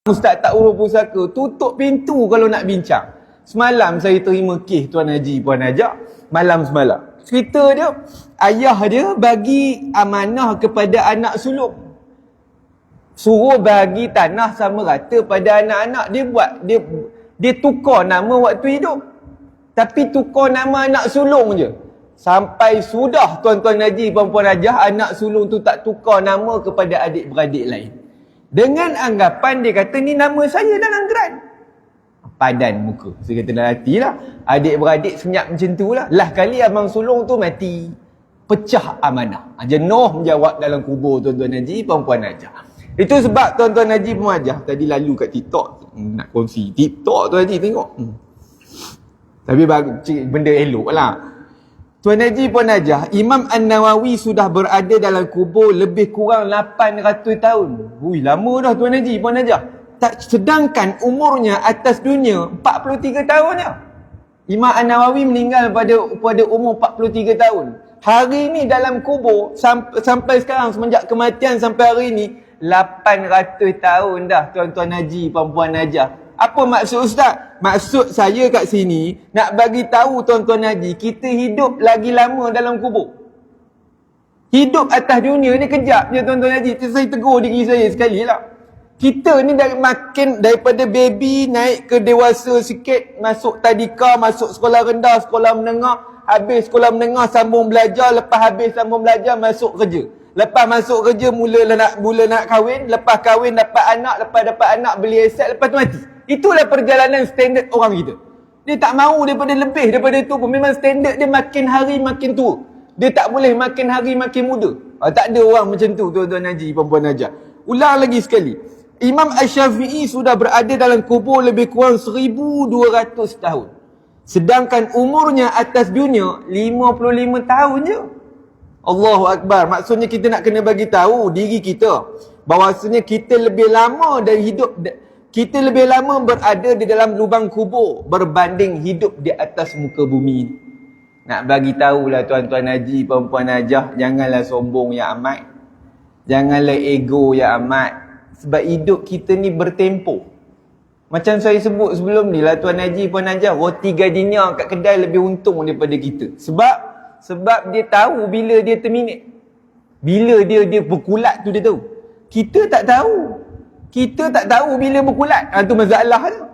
Ustaz tak urus pusaka, tutup pintu kalau nak bincang. Semalam saya terima kes Tuan Haji Puan Najah. Malam semalam. Cerita dia, ayah dia bagi amanah kepada anak sulung. Suruh bagi tanah sama rata pada anak-anak. Dia tukar nama waktu hidup. Tapi tukar nama anak sulung je. Sampai sudah Tuan-Tuan Haji Puan-Puan Najah, anak sulung tu tak tukar nama kepada adik-beradik lain. Dengan anggapan dia kata ni nama saya dalam geran. Padan muka. Saya kata dalam hati lah. Adik-beradik senyap macam tu lah. Lah kali abang sulung tu mati. Pecah amanah. Jenuh menjawab dalam kubur Tuan-Tuan Haji Puan-Puan Najah. Itu sebab Tuan-Tuan Haji Puan Najah tadi lalu kat TikTok. Nak kongsi TikTok Tuan Haji tengok. Tapi benda elok lah. Tuan Haji Puan Najah, Imam An-Nawawi sudah berada dalam kubur lebih kurang 800 tahun. Ui, lama dah Tuan Haji Puan Najah. Sedangkan umurnya atas dunia 43 tahun je. Imam An-Nawawi meninggal pada umur 43 tahun. Hari ni dalam kubur sampai sekarang, semenjak kematian sampai hari ni 800 tahun dah Tuan-Tuan Haji Puan-Puan Najah. Apa maksud Ustaz? Maksud saya kat sini nak bagi tahu Tuan-Tuan Haji, kita hidup lagi lama dalam kubur. Hidup atas dunia ni kejap je Tuan-Tuan Haji. Saya tegur diri saya sekali lah. Kita ni daripada baby naik ke dewasa sikit, masuk tadika, masuk sekolah rendah, sekolah menengah, habis sekolah menengah sambung belajar, lepas habis sambung belajar masuk kerja. Lepas masuk kerja mula nak kahwin, lepas kahwin dapat anak, lepas dapat anak beli aset, lepas tu mati. Itulah perjalanan standard orang kita. Dia tak mahu lebih daripada itu pun. Memang standard dia makin hari makin tua. Dia tak boleh makin hari makin muda. Tak ada orang macam tu Tuan-Tuan Haji Puan-Puan Najah. Ulang lagi sekali. Imam Asy-Syafi'i sudah berada dalam kubur lebih kurang 1200 tahun. Sedangkan umurnya atas dunia 55 tahun je. Allahu Akbar. Maksudnya kita nak kena bagi tahu diri kita bahawasanya kita lebih lama kita lebih lama berada di dalam lubang kubur berbanding hidup di atas muka bumi. Nak bagi tahulah Tuan-Tuan Haji Puan-Puan Najah, janganlah sombong ya amat. Janganlah ego ya amat. Sebab hidup kita ni bertempoh. Macam saya sebut sebelum ni lah Tuan Haji Puan Najah, roti gardenia kat kedai lebih untung daripada kita. Sebab dia tahu bila dia terminate. Bila dia berkulat tu dia tahu. Kita tak tahu. Kita tak tahu bila berkulat. Tu masalah tu.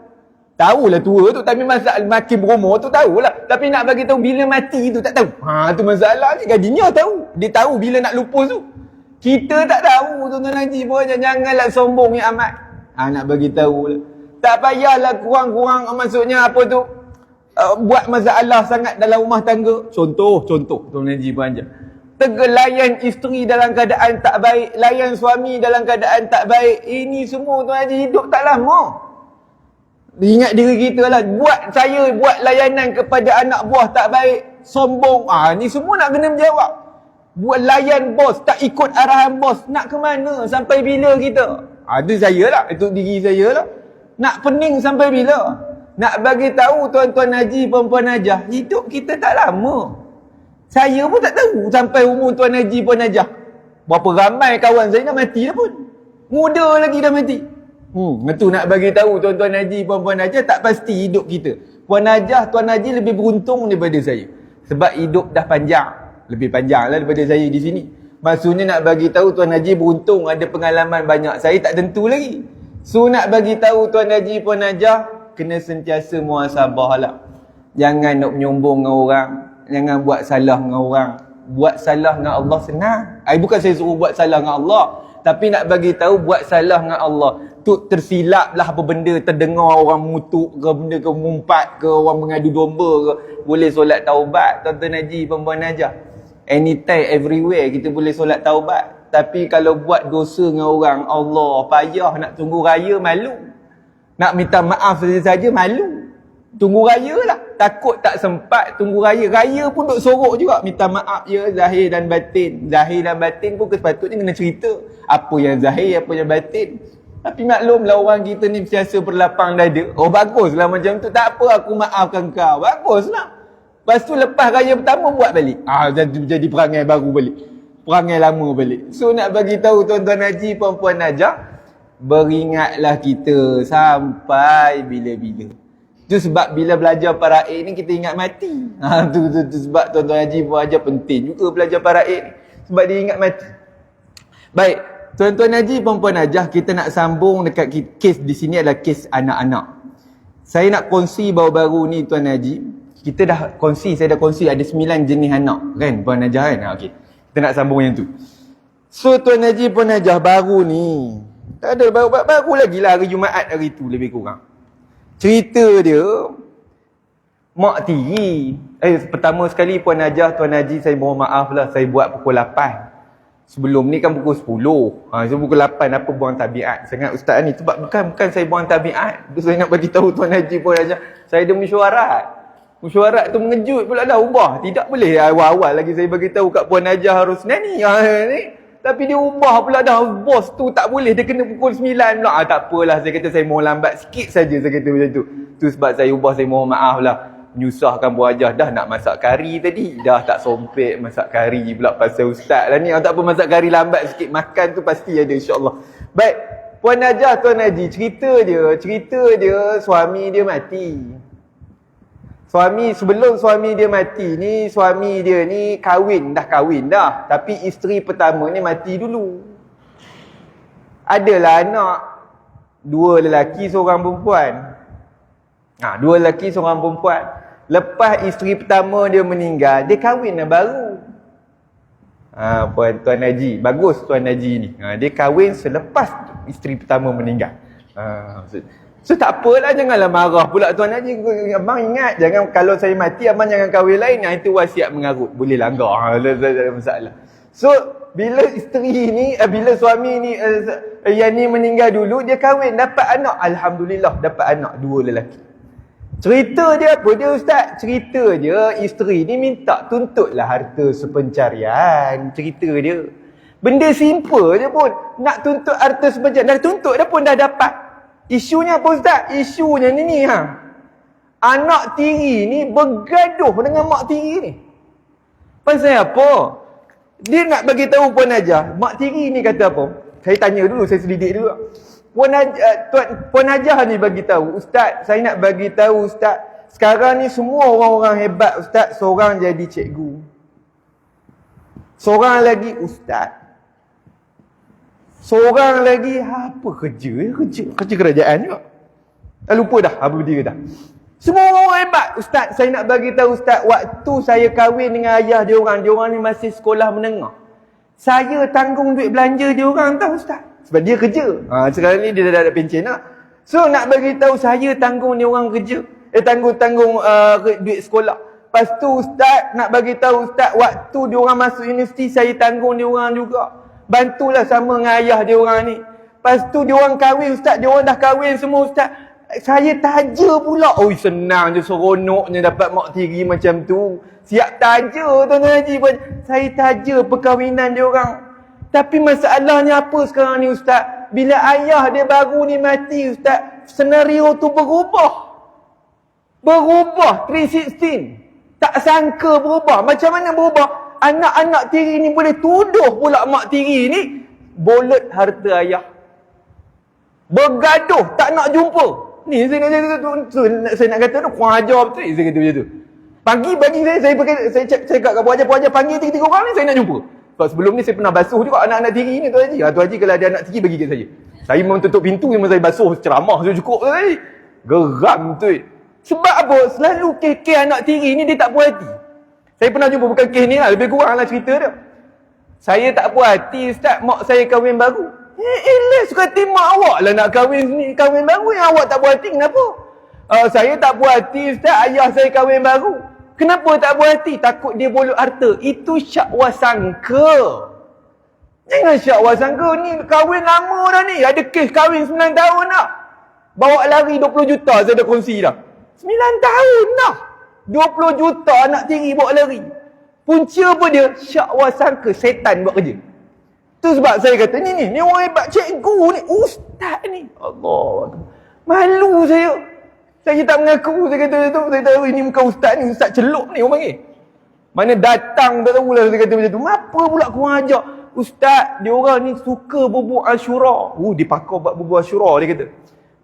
Tahulah tua tu, tapi masalah makin berumur tu tahulah. Tapi nak bagi tahu bila mati tu tak tahu. Tu masalah ni. Gardenia tahu. Dia tahu bila nak lupus tu. Kita tak tahu Tuan-Tuan Haji pun. Janganlah sombong ya amat. Nak bagi tahu lah. Tak payahlah kurang-kurang, maksudnya apa tu, buat masalah sangat dalam rumah tangga. Contoh Tuan Haji Puan Najah, layan isteri dalam keadaan tak baik, layan suami dalam keadaan tak baik. Ini semua Tuan Haji hidup tak lama. Ingat diri kita lah. Buat layanan kepada anak buah tak baik, sombong. Ni semua nak kena menjawab. Buat layan bos, tak ikut arahan bos, nak ke mana? Sampai bila kita? Itu saya lah. Itu diri saya lah. Nak pening sampai bila? Nak bagi tahu Tuan-Tuan Haji Puan-Puan Najah, hidup kita tak lama. Saya pun tak tahu sampai umur Tuan Haji Puan Najah. Berapa ramai kawan saya dah mati dah pun. Muda lagi dah mati. Itu nak bagi tahu Tuan-Tuan Haji Puan-Puan Najah, tak pasti hidup kita. Puan Najah, Tuan Haji lebih beruntung daripada saya. Sebab hidup dah panjang. Lebih panjang lah daripada saya di sini. Maksudnya nak bagi tahu Tuan Haji beruntung, ada pengalaman banyak. Saya tak tentu lagi. So nak bagi tahu Tuan Haji Puan Najah, kena sentiasa muhasabah lah. Jangan nak menyombong dengan orang. Jangan buat salah dengan orang. Buat salah dengan Allah senang. Bukan saya suruh buat salah dengan Allah, tapi nak bagi tahu buat salah dengan Allah tu tersilap lah apa benda, terdengar orang mengutuk ke, benda ke, mengumpat ke, orang mengadu domba ke, boleh solat taubat Tuan-Tuan Haji Puan-Puan Najah. Anytime, everywhere kita boleh solat taubat. Tapi kalau buat dosa dengan orang, Allah, payah nak tunggu raya, malu. Nak minta maaf saja-saja, malu. Tunggu raya lah. Takut tak sempat tunggu raya. Raya pun duk sorok juga. Minta maaf ya, zahir dan batin. Zahir dan batin pun sepatutnya kena cerita. Apa yang zahir, apa yang batin. Tapi maklumlah orang kita ni biasa berlapang dada. Baguslah macam tu. Tak apa, aku maafkan kau. Baguslah. Lepas tu lepas raya pertama buat balik. Jadi perangai baru balik. Perangai lama balik. So nak bagi tahu Tuan-Tuan Haji Puan-Puan Najah, beringatlah kita sampai bila-bila. Itu sebab bila belajar paraid ni kita ingat mati. Tu sebab tuan-tuan haji pun ajar penting juga belajar paraid ni. Sebab dia ingat mati. Baik, tuan-tuan haji, puan-puan hajah, kita nak sambung dekat kes di sini adalah kes anak-anak. Saya nak kongsi baru-baru ni tuan haji. Saya dah kongsi ada 9 jenis anak kan puan hajah kan. Okey. Kita nak sambung yang tu. So tuan haji, puan hajah, baru ni. Tak ada baru lagi lah hari Jumaat hari tu lebih kurang. Cerita dia mak tiri. Pertama sekali puan hajah, tuan haji, saya mohon maaf lah saya buat pukul 8. Sebelum ni kan pukul 10. So pukul 8 apa buang tabiat. Saya ingat ustaz ni sebab bukan saya buang tabiat. Tu saya nak bagi tahu tuan haji puan hajah, saya ada mesyuarat. Mesyuarat tu mengejut pula dah ubah. Tidak boleh awal-awal lagi saya bagi tahu kat puan hajah harus ni. Tapi dia ubah pula dah. Bos tu tak boleh. Dia kena pukul 9 pula. Tak apalah. Saya kata saya mohon lambat sikit saja. Saya kata macam tu. Tu sebab saya ubah. Saya mohon maaf lah. Menyusahkan buah hajah. Dah nak masak kari tadi. Dah tak sompek masak kari pula pasal ustaz lah ni. Tak apa masak kari lambat sikit. Makan tu pasti ada insyaAllah. Baik. Puan hajah, tuan haji. Cerita dia suami dia mati. Sebelum suami dia mati ni, suami dia ni dah kahwin dah. Tapi isteri pertama ni mati dulu. Adalah anak. 2 lelaki, seorang perempuan. 2 lelaki, seorang perempuan. Lepas isteri pertama dia meninggal, dia kahwin dah baru. Tuan haji. Bagus tuan haji ni. Dia kahwin selepas isteri pertama meninggal. So tak apalah, janganlah marah pula tuan haji. Abang ingat, jangan kalau saya mati abang jangan kahwin lain. Itu wasiat mengarut. Boleh langgar. Tak ada masalah. So bila isteri ni, bila suami ni yang ni meninggal dulu, dia kahwin dapat anak. Alhamdulillah dapat anak 2 lelaki. Cerita dia apa dia ustaz? Cerita dia isteri ni minta tuntutlah harta sepencarian. Cerita dia benda simple je pun. Nak tuntut harta sepencarian. Dah tuntut dah pun dah dapat. Isunya apa ustaz? Isunya ni anak tiri ni bergaduh dengan mak tiri ni. Pasal apa? Dia nak bagi tahu puan hajah. Mak tiri ni kata apa? Saya tanya dulu, saya selidik dulu. Puan hajah ni bagi tahu, ustaz, saya nak bagi tahu ustaz, sekarang ni semua orang-orang hebat ustaz, seorang jadi cikgu. Seorang lagi ustaz. Seorang lagi apa kerja kerajaan juga. Dah lupa dah apa dia dah. Semua orang hebat. Ustaz, saya nak bagi tahu ustaz, waktu saya kahwin dengan ayah dia orang ni masih sekolah menengah. Saya tanggung duit belanja dia orang tahu ustaz. Sebab dia kerja. Sekarang ni dia dah ada pencen lah. So nak bagi tahu saya tanggung dia orang kerja. Tanggung duit sekolah. Lepas tu ustaz nak bagi tahu ustaz, waktu dia orang masuk universiti saya tanggung dia orang juga. Bantulah sama dengan ayah dia orang ni. Lepas tu dia orang kahwin ustaz, dia orang dah kahwin semua ustaz. Saya taja pula. Oi senang je, seronoknya dapat mak tiri macam tu. Siap taja tuan-tuan haji pun. Saya taja perkahwinan dia orang. Tapi masalahnya apa sekarang ni ustaz? Bila ayah dia baru ni mati ustaz, senario tu berubah. Berubah 316. Tak sangka berubah. Macam mana berubah? Anak-anak tiri ni boleh tuduh pula mak tiri ni bolet harta ayah. Bergaduh, tak nak jumpa. Ni saya nak kata tu kurang ajar betul. Saya kata macam tu. Pagi saya cakap kat Puan Haji panggil 3 orang ni saya nak jumpa. Sebab sebelum ni saya pernah basuh juga anak-anak tiri ni Tuan Haji. Tuan Haji kalau ada anak tiri bagi kat saya. Saya memang tutup pintu memang saya basuh ceramah tu cukup Tuan Haji. Geram tu. Sebab apa? Selalu kes anak tiri ni dia tak puas hati. Saya pernah jumpa bukan kes ni lah, lebih kurang lah cerita dia. Saya tak puas hati ustaz, mak saya kahwin baru. Suka hati mak awak lah nak kahwin baru, yang awak tak puas hati kenapa? Saya tak puas hati ustaz, ayah saya kahwin baru. Kenapa tak puas hati? Takut dia bolut harta. Itu syak wasangka. Jangan syak wasangka, ni kahwin lama dah ni. Ada kes kahwin 9 tahun dah. Bawa lari 20 juta saya dah kongsi dah. 9 tahun dah. 20 juta anak tiri bawa lari. Punca apa dia? Syak wasangka, setan buat kerja. Tu sebab saya kata ni orang hebat, cikgu ni, ustaz ni. Allah. Malu saya. Saya tak mengaku, saya kata tu, saya tahu ini muka ustaz ni, ustaz celup ni orang panggil. Mana datang tak tahulah saya kata macam tu. Apa pula kurang ajar? Ustaz, dia orang ni suka bubur Ashura. Dia pakar buat bubur Ashura, dia kata.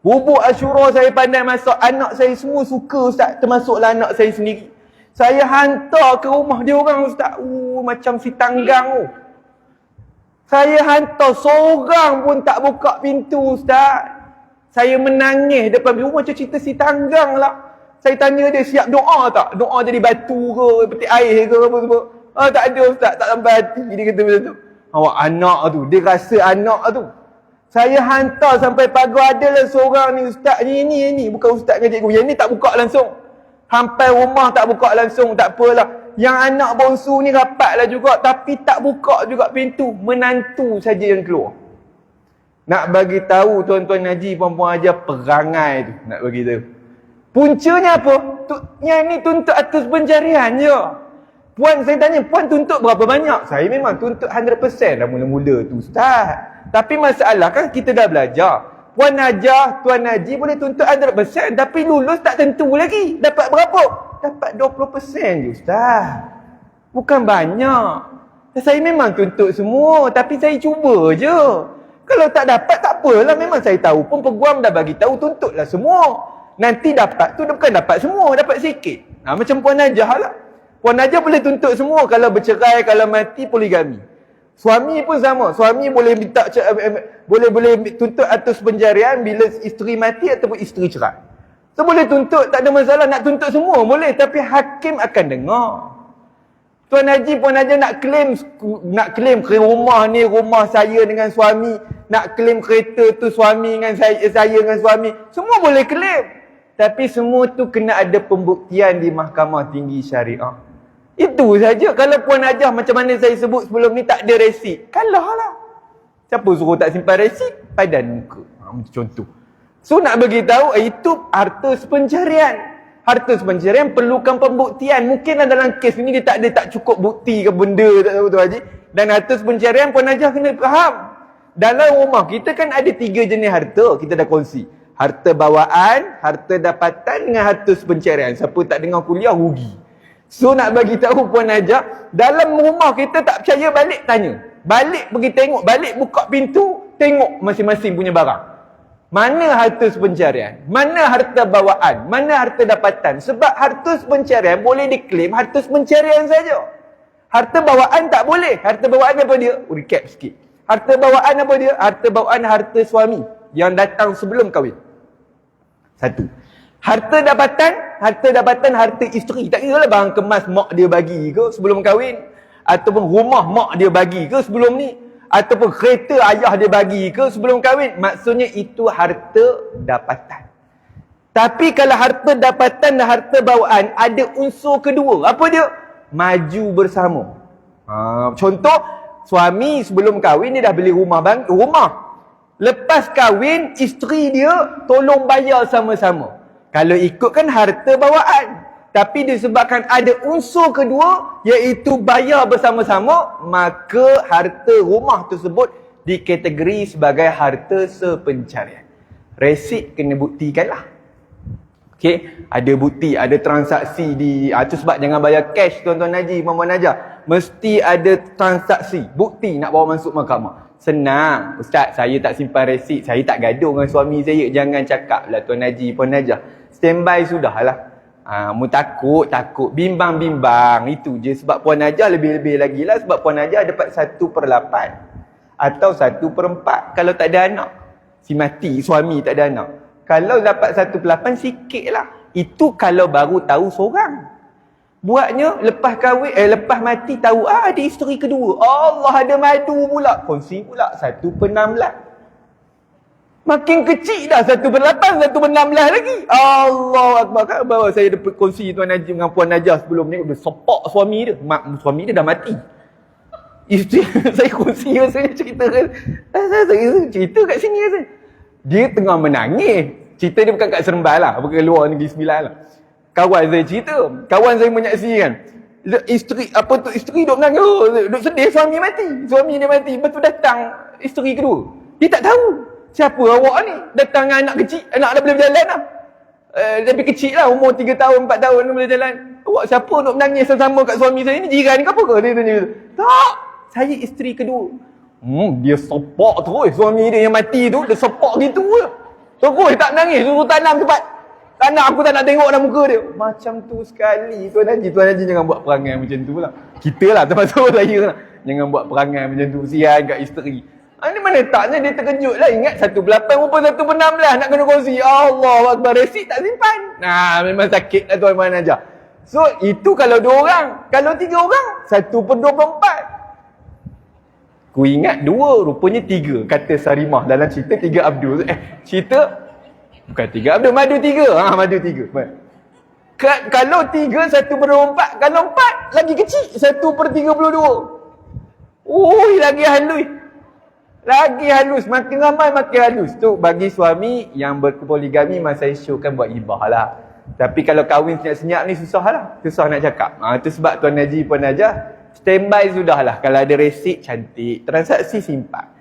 Bubur Ashura saya pandai masak, anak saya semua suka Ustaz, termasuklah anak saya sendiri. Saya hantar ke rumah dia orang Ustaz. Macam si tanggang. Saya hantar, seorang pun tak buka pintu Ustaz. Saya menangis depan rumah, macam cerita si tanggang lah. Saya tanya dia, siap doa tak? Doa jadi batu ke, petik air ke apa semua. Tak ada Ustaz, tak sampai hati. Dia kata macam tu. Awak anak tu, dia rasa anak tu. Saya hantar sampai pagar, adalah seorang ni Ustaz ni. Bukan Ustaz dengan cikgu. Yang ni tak buka langsung. Sampai rumah tak buka langsung, tak apalah. Yang anak bongsu ni rapatlah juga, tapi tak buka juga pintu. Menantu saja yang keluar. Nak bagi tahu tuan-tuan haji, puan-puan ajar, perangai tu nak bagi tahu. Puncanya apa? Yang ni tuntut atas pencarian je. Puan, saya tanya, puan tuntut berapa banyak? Saya memang tuntut 100% dah mula-mula tu Ustaz. Tapi masalah kan kita dah belajar. Puan ajar, tuan haji boleh tuntut 100%, tapi lulus tak tentu lagi. Dapat berapa? Dapat 20% je Ustaz. Bukan banyak. Saya memang tuntut semua, tapi saya cuba je. Kalau tak dapat, tak apalah. Memang saya tahu pun peguam dah bagi tahu, tuntutlah semua. Nanti dapat tu bukan dapat semua, dapat sikit. Macam Puan Najah lah. Puan Najah boleh tuntut semua kalau bercerai, kalau mati, poligami. Suami pun sama. Suami boleh minta boleh tuntut atas penjarian bila isteri mati ataupun isteri cerai. So boleh tuntut, tak ada masalah. Nak tuntut semua boleh, tapi hakim akan dengar. Tuan Haji, Puan Najah nak claim ke rumah ni rumah saya dengan suami, nak claim kereta tu suami dengan saya dengan suami, semua boleh claim. Tapi semua tu kena ada pembuktian di Mahkamah Tinggi Syariah. Itu saja. Kalau Puan Najah macam mana saya sebut sebelum ni, tak ada resit, kalah lah. Siapa suruh tak simpan resit? Padan muka. Macam contoh. So nak bagi tahu itu harta sepencarian. Harta sepencarian perlukan pembuktian. Mungkinlah dalam kes ni dia tak cukup bukti ke benda, tak tahu tu Haji. Dan harta sepencarian Puan Najah kena faham. Dalam rumah kita kan ada 3 jenis harta, kita dah kongsi. Harta bawaan, harta dapatan dengan harta sepencarian. Siapa tak dengar kuliah, rugi. So nak bagi tahu Puan Najah, dalam rumah kita tak percaya, balik tanya. Balik pergi tengok, balik buka pintu, tengok masing-masing punya barang. Mana harta sepencarian? Mana harta bawaan? Mana harta dapatan? Sebab harta sepencarian boleh diklaim harta sepencarian saja. Harta bawaan tak boleh. Harta bawaan apa dia? Recap sikit. Harta bawaan apa dia? Harta bawaan harta suami yang datang sebelum kahwin. Satu. Harta dapatan harta isteri. Tak kira lah barang kemas mak dia bagi ke sebelum kahwin, ataupun rumah mak dia bagi ke sebelum ni, ataupun kereta ayah dia bagi ke sebelum kahwin. Maksudnya itu harta dapatan. Tapi kalau harta dapatan dan harta bawaan ada unsur kedua, apa dia? Maju bersama. Contoh, suami sebelum kahwin dia dah beli rumah. Lepas kahwin, isteri dia tolong bayar sama-sama. Kalau ikutkan harta bawaan. Tapi disebabkan ada unsur kedua, iaitu bayar bersama-sama, maka harta rumah tersebut dikategori sebagai harta sepencarian. Resit kena buktikanlah. Okey, ada bukti, ada transaksi itu sebab jangan bayar cash tuan-tuan haji, puan-puan Najah. Mesti ada transaksi, bukti nak bawa masuk mahkamah. Senang. Ustaz, saya tak simpan resit, saya tak gaduh dengan suami saya. Jangan cakap lah tuan haji, puan Najah. Standby sudahlah. Mu takut, bimbang-bimbang. Itu je. Sebab Puan Najah lebih-lebih lagi lah. Sebab Puan Najah dapat 1/8 atau 1/4 kalau tak ada anak. Si mati, suami tak ada anak. Kalau dapat 1/8 sikit lah. Itu kalau baru tahu seorang. Buatnya lepas kahwin, lepas mati tahu ada isteri kedua. Allah, ada madu pula. Kongsi pula 1/16. Makin kecil dah 1/8, 1/16 lagi. Allah Akbar. Kan bawa saya dapat kongsi Tuan Haji dengan Puan Najah sebelum ni. Dia sepak suami dia. Suami dia dah mati. Isteri saya kongsi rasanya cerita kan. Saya cerita kat sini rasanya. Dia tengah menangis. Cerita dia bukan kat Seremban lah. Bukan luar Negeri Sembilan lah. Kawan saya cerita. Kawan saya menyaksikan. Isteri duk menangis. Duk sedih suami mati. Suami dia mati. Lepas tu datang isteri kedua. Dia tak tahu. Siapa awak ni? Datang dengan anak kecil. Anak dah boleh berjalan lah. Lebih kecil lah. Umur 3 tahun, 4 tahun dah boleh jalan. Awak siapa nak menangis sama-sama kat suami saya ni? Jiran ke apa ke? Dia tanya. Tak. saya isteri kedua. Dia support terus. Suami dia yang mati tu, dia support gitu je. Terus tak menangis, suruh tanam cepat. Tak nak, aku tak nak tengok dah muka dia. Macam tu sekali Tuan Haji jangan buat perangai macam tu lah. Kita lah termasuk saya lah. Jangan buat perangai macam tu, sian kat isteri. Ini mana taknya dia terkejut lah. Ingat 1/8 rupa 1/16 nak kena kongsi. Allah Akbar, resit tak simpan. Nah, memang sakit lah Tuan Haji. So itu kalau 2 orang. Kalau 3 orang 1/24. Ku ingat 2, rupanya 3. Kata Sarimah dalam cerita 3 Abdul. Cerita bukan 3 Abdul, Madu 3. Madu 3. Kalau 3 1/24. Kalau 4 lagi kecil 1/32. Lagi halus. Lagi halus, makin ramai makin halus. Tu bagi suami yang berpoligami masa isyukan buat ibah lah. Tapi kalau kahwin senyap-senyap ni susah lah. Susah nak cakap. Tu sebab Tuan Haji Puan Najah standby sudah lah. Kalau ada resit cantik, transaksi simpan.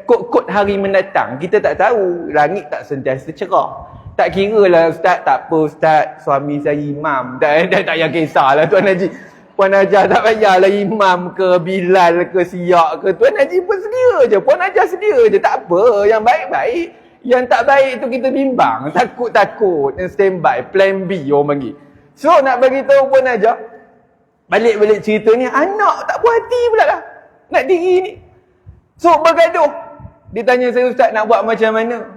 Kod-kod hari mendatang kita tak tahu. Langit tak sentiasa cerah. Tak kira lah Ustaz, tak apa Ustaz, suami saya imam. Tak payah kisah lah Tuan Haji. Puan Najah tak payahlah imam ke, Bilal ke, Siak ke. Tuan Haji pun sedia je. Puan Najah sedia je. Tak apa. Yang baik-baik. Yang tak baik tu kita bimbang. Takut-takut. Yang standby. Plan B orang panggil. So nak bagi tahu Puan Najah, balik-balik cerita ni, anak tak puas hati pula lah. Nak diri ni. So bergaduh. Dia tanya saya, Ustaz nak buat macam mana?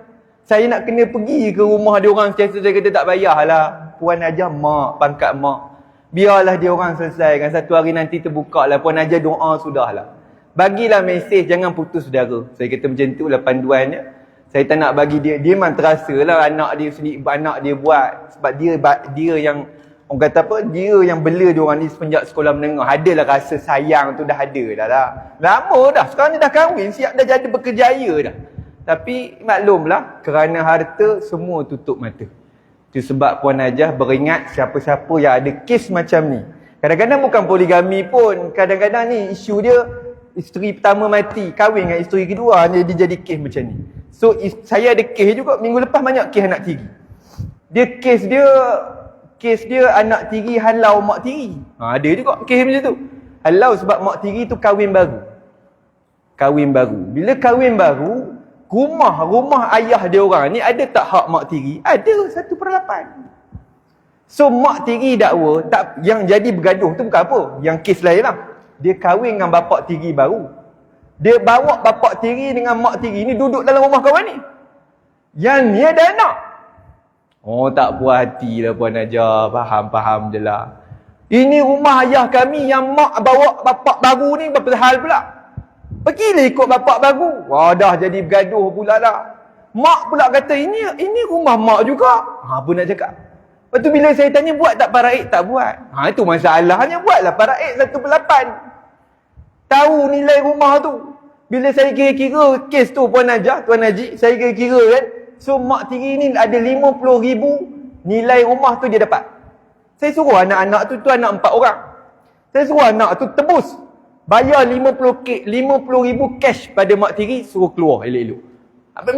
Saya nak kena pergi ke rumah dia orang. Saya kata tak payahlah. Puan Najah mak, pangkat mak. Biarlah dia orang selesaikan. Satu hari nanti terbuka lah. Puan Najah doa sudahlah. Bagilah mesej, jangan putus saudara. Saya kata macam tu lah panduannya. Saya tak nak bagi dia. Dia memang terasa lah anak dia sendiri, anak dia buat. Sebab dia yang, orang kata apa, dia yang bela dia orang ni semenjak sekolah menengah. Adalah rasa sayang tu dah ada dah lah. Lama dah. Sekarang ni dah kahwin, siap dah jadi berkerjaya dah. Tapi maklumlah, kerana harta semua tutup mata. Itu sebab Puan Najah beringat siapa-siapa yang ada kes macam ni. Kadang-kadang bukan poligami pun. Kadang-kadang ni isu dia, isteri pertama mati, kahwin dengan isteri kedua, dia jadi kes macam ni. So saya ada kes juga, minggu lepas banyak kes anak tiri. Kes dia anak tiri halau mak tiri. Ada juga kes macam tu. Halau sebab mak tiri tu kahwin baru. Bila kahwin baru, rumah ayah dia orang ni ada tak hak mak tiri? Ada 1/8. So mak tiri dakwa, yang jadi bergaduh tu bukan apa, yang kes lain lah. Dia kahwin dengan bapak tiri baru. Dia bawa bapak tiri dengan mak tiri ni duduk dalam rumah kawan ni. Yang ni ada anak. Tak puas hati lah Puan Najah. Faham je lah. Ini rumah ayah kami yang mak bawa bapak baru ni berapa hal pula. Pergilah ikut bapak baru. Dah jadi bergaduh pula lah. Mak pula kata, ini rumah mak juga. Apa nak cakap? Lepas tu bila saya tanya, buat tak paraik? Tak buat. Itu masalahnya, buatlah paraik 1/8. Tahu nilai rumah tu. Bila saya kira-kira kes tu Puan Najah, Tuan Haji, saya kira-kira kan. So mak tiri ni ada 50,000 nilai rumah tu dia dapat. Saya suruh anak-anak tu anak 4 orang. Saya suruh anak tu tebus. Bayar 50,000 cash pada mak tiri, suruh keluar elok-elok.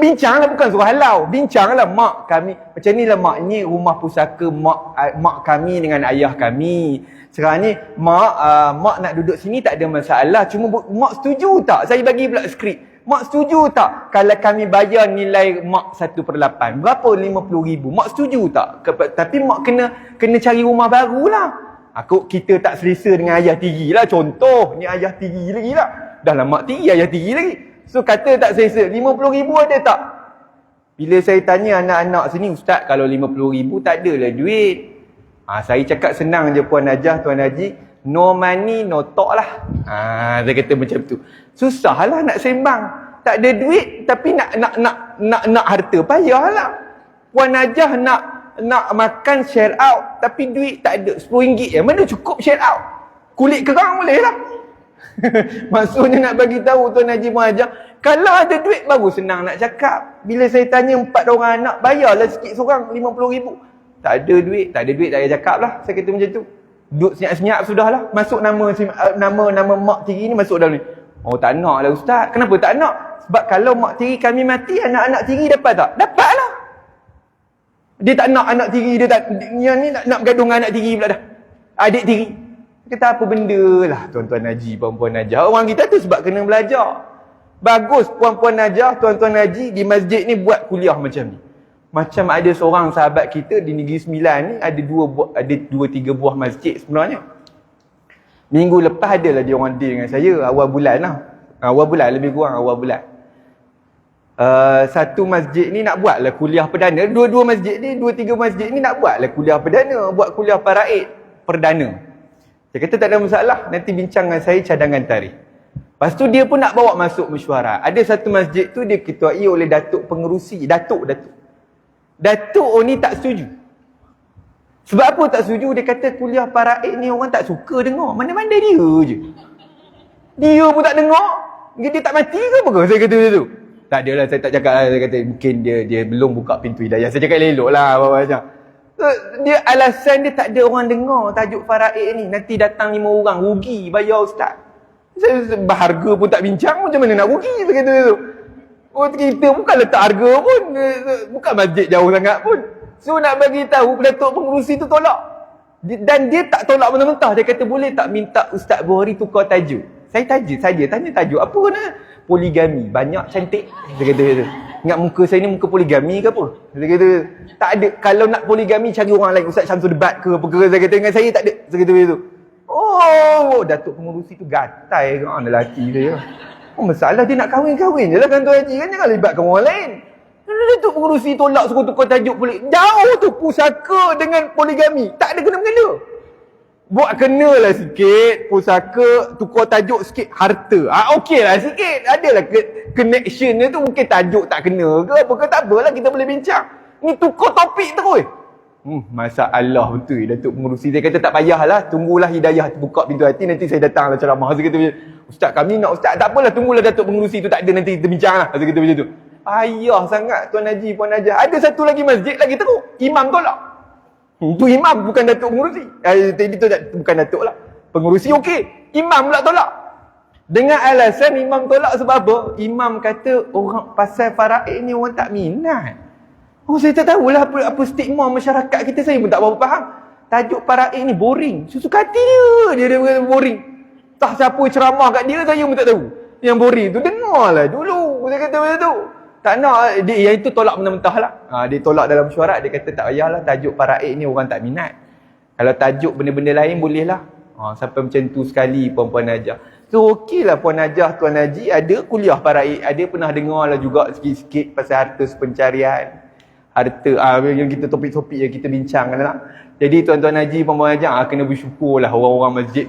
Bincang lah, bukan suruh halau. Bincang lah, mak kami macam ni lah mak, ini rumah pusaka mak kami dengan ayah kami. Sekarang ni mak nak duduk sini tak ada masalah. Cuma mak setuju tak? Saya bagi pula skrip. Mak setuju tak kalau kami bayar nilai mak 1/8? Berapa? 50,000. Mak setuju tak? Tapi mak kena cari rumah baru lah. Kita tak selesa dengan ayah tiri lah. Contoh, ni ayah tiri lagi lah. Dah lah mak tiri, ayah tiri lagi. So kata tak selesa, 50,000 ada tak? Bila saya tanya anak-anak sini, Ustaz kalau 50,000 tak adalah duit. Saya cakap senang je Puan Najah, Tuan Haji. No money, no talk lah. Saya kata macam tu. Susah lah nak sembang. Tak ada duit tapi nak harta, payahlah. Puan Najah nak makan share out tapi duit tak ada, RM10 je. Mana cukup share out? Kulit kerang boleh lah. Maksudnya nak bagi tahu Tuan Haji Puan Najah, kalau ada duit baru senang nak cakap. Bila saya tanya 4 orang anak, bayarlah sikit seorang 50,000. Tak ada duit tak payah cakap lah. Saya kata macam tu. Duduk senyap-senyap sudahlah. Masuk nama mak tiri ni masuk dalam ni. Tak nak lah Ustaz. Kenapa tak nak? Sebab kalau mak tiri kami mati, anak-anak tiri dapat tak? Dapat lah. Dia tak nak anak tiri dia tak, yang ni nak bergaduh dengan anak tiri pula dah. Adik tiri. Kata apa benda lah tuan-tuan haji, puan-puan najah. Orang kita tu sebab kena belajar. Bagus puan-puan najah, tuan-tuan haji di masjid ni buat kuliah macam ni. Macam ada seorang sahabat kita di Negeri Sembilan ni ada dua tiga buah masjid sebenarnya. Minggu lepas adalah dia orang deal dengan saya awal bulan lah. Awal bulan lebih kurang awal bulan. Satu masjid ni nak buat lah kuliah perdana. Dua masjid ni, dua tiga masjid ni nak buat lah kuliah perdana, buat kuliah faraid perdana. Dia kata tak ada masalah, nanti bincang dengan saya cadangan tarikh. Lepas tu dia pun nak bawa masuk mesyuarat. Ada satu masjid tu dia ketuai oleh datuk pengerusi, datuk ni tak setuju. Sebab apa tak setuju? Dia kata kuliah faraid ni orang tak suka dengar. Mana-mana dia je. Dia pun tak dengar. Dia tak mati ke apa ke? Saya kata macam tu. Tak adalah, saya tak cakap lah. Saya kata mungkin dia belum buka pintu hidayah. Saya cakap elok lah macam. Dia alasan dia tak ada orang dengar tajuk faraid ni. Nanti datang 5 orang, rugi bayar ustaz. Saya berharga pun tak bincang, macam mana nak rugi? Saya kata tu. Oh, kita bukan letak harga pun. Bukan masjid jauh sangat pun. So nak bagi tahu datuk pengurusi tu tolak. Dan dia tak tolak mentah-mentah. Dia kata boleh tak minta Ustaz Buhari tukar tajuk. Saya tanya tajuk apa nak? Poligami. Banyak cantik. Dia kata tu. Ingat muka saya ni muka poligami ke apa? Dia kata tak ada. Kalau nak poligami cari orang lain. Ustaz Syamsul debat ke apa ke. Saya kata dengan saya tak ada. Saya kata tu. Oh, datuk pengurusi tu gatai kan lelaki dia. Oh, masalah dia nak kahwin je lah kan Tuan Haji kan. Jangan libatkan orang lain. Datuk pengurusi tolak suruh tukar tajuk poligami. Jauh tu pusaka dengan poligami. Tak ada kena-mengena. Buat kenalah sikit. Pusaka tukar tajuk sikit harta. Okey lah sikit. Adalah connection dia tu. Mungkin tajuk tak kena ke apa ke. Tak apalah kita boleh bincang. Ni tukar topik terus. Masalah betul. Datuk pengurusi dia kata tak payahlah. Tunggulah hidayah buka pintu hati. Nanti saya datanglah ceramah. Saya kata Ustaz kami nak Ustaz. Tak apalah tunggulah datuk pengurusi tu tak ada. Nanti kita bincang lah. Saya kata macam tu. Payah sangat Tuan Haji, Puan Najah. Ada satu lagi masjid lagi teruk. Imam tolak. Tu imam bukan datuk pengurusi. Itu bukan datuk lah. Pengurusi okey. Imam pula tolak. Dengan alasan imam tolak sebab apa? Imam kata orang pasal faraid ni orang tak minat. Oh saya tak tahulah apa stigma masyarakat kita. Saya pun tak berapa faham. Tajuk faraid ni boring. Susu hati dia kata boring. Tak siapa ceramah kat dia saya pun tak tahu. Yang boring tu dengarlah dulu. Saya kata macam tu. Tak nak, yang itu tolak mentah-mentah lah. Dia tolak dalam mesyuarat, dia kata tak payahlah tajuk faraid ni orang tak minat. Kalau tajuk benda-benda lain boleh lah. Sampai macam tu sekali Puan-Puan Najah. So okey lah Puan Najah, Tuan Haji ada kuliah faraid. Ada pernah dengar lah juga sikit-sikit pasal harta sepencarian. Harta, yang kita topik-topik yang kita bincang lah. Jadi Tuan-Tuan Haji, Puan-Puan Najah kena bersyukur lah orang-orang masjid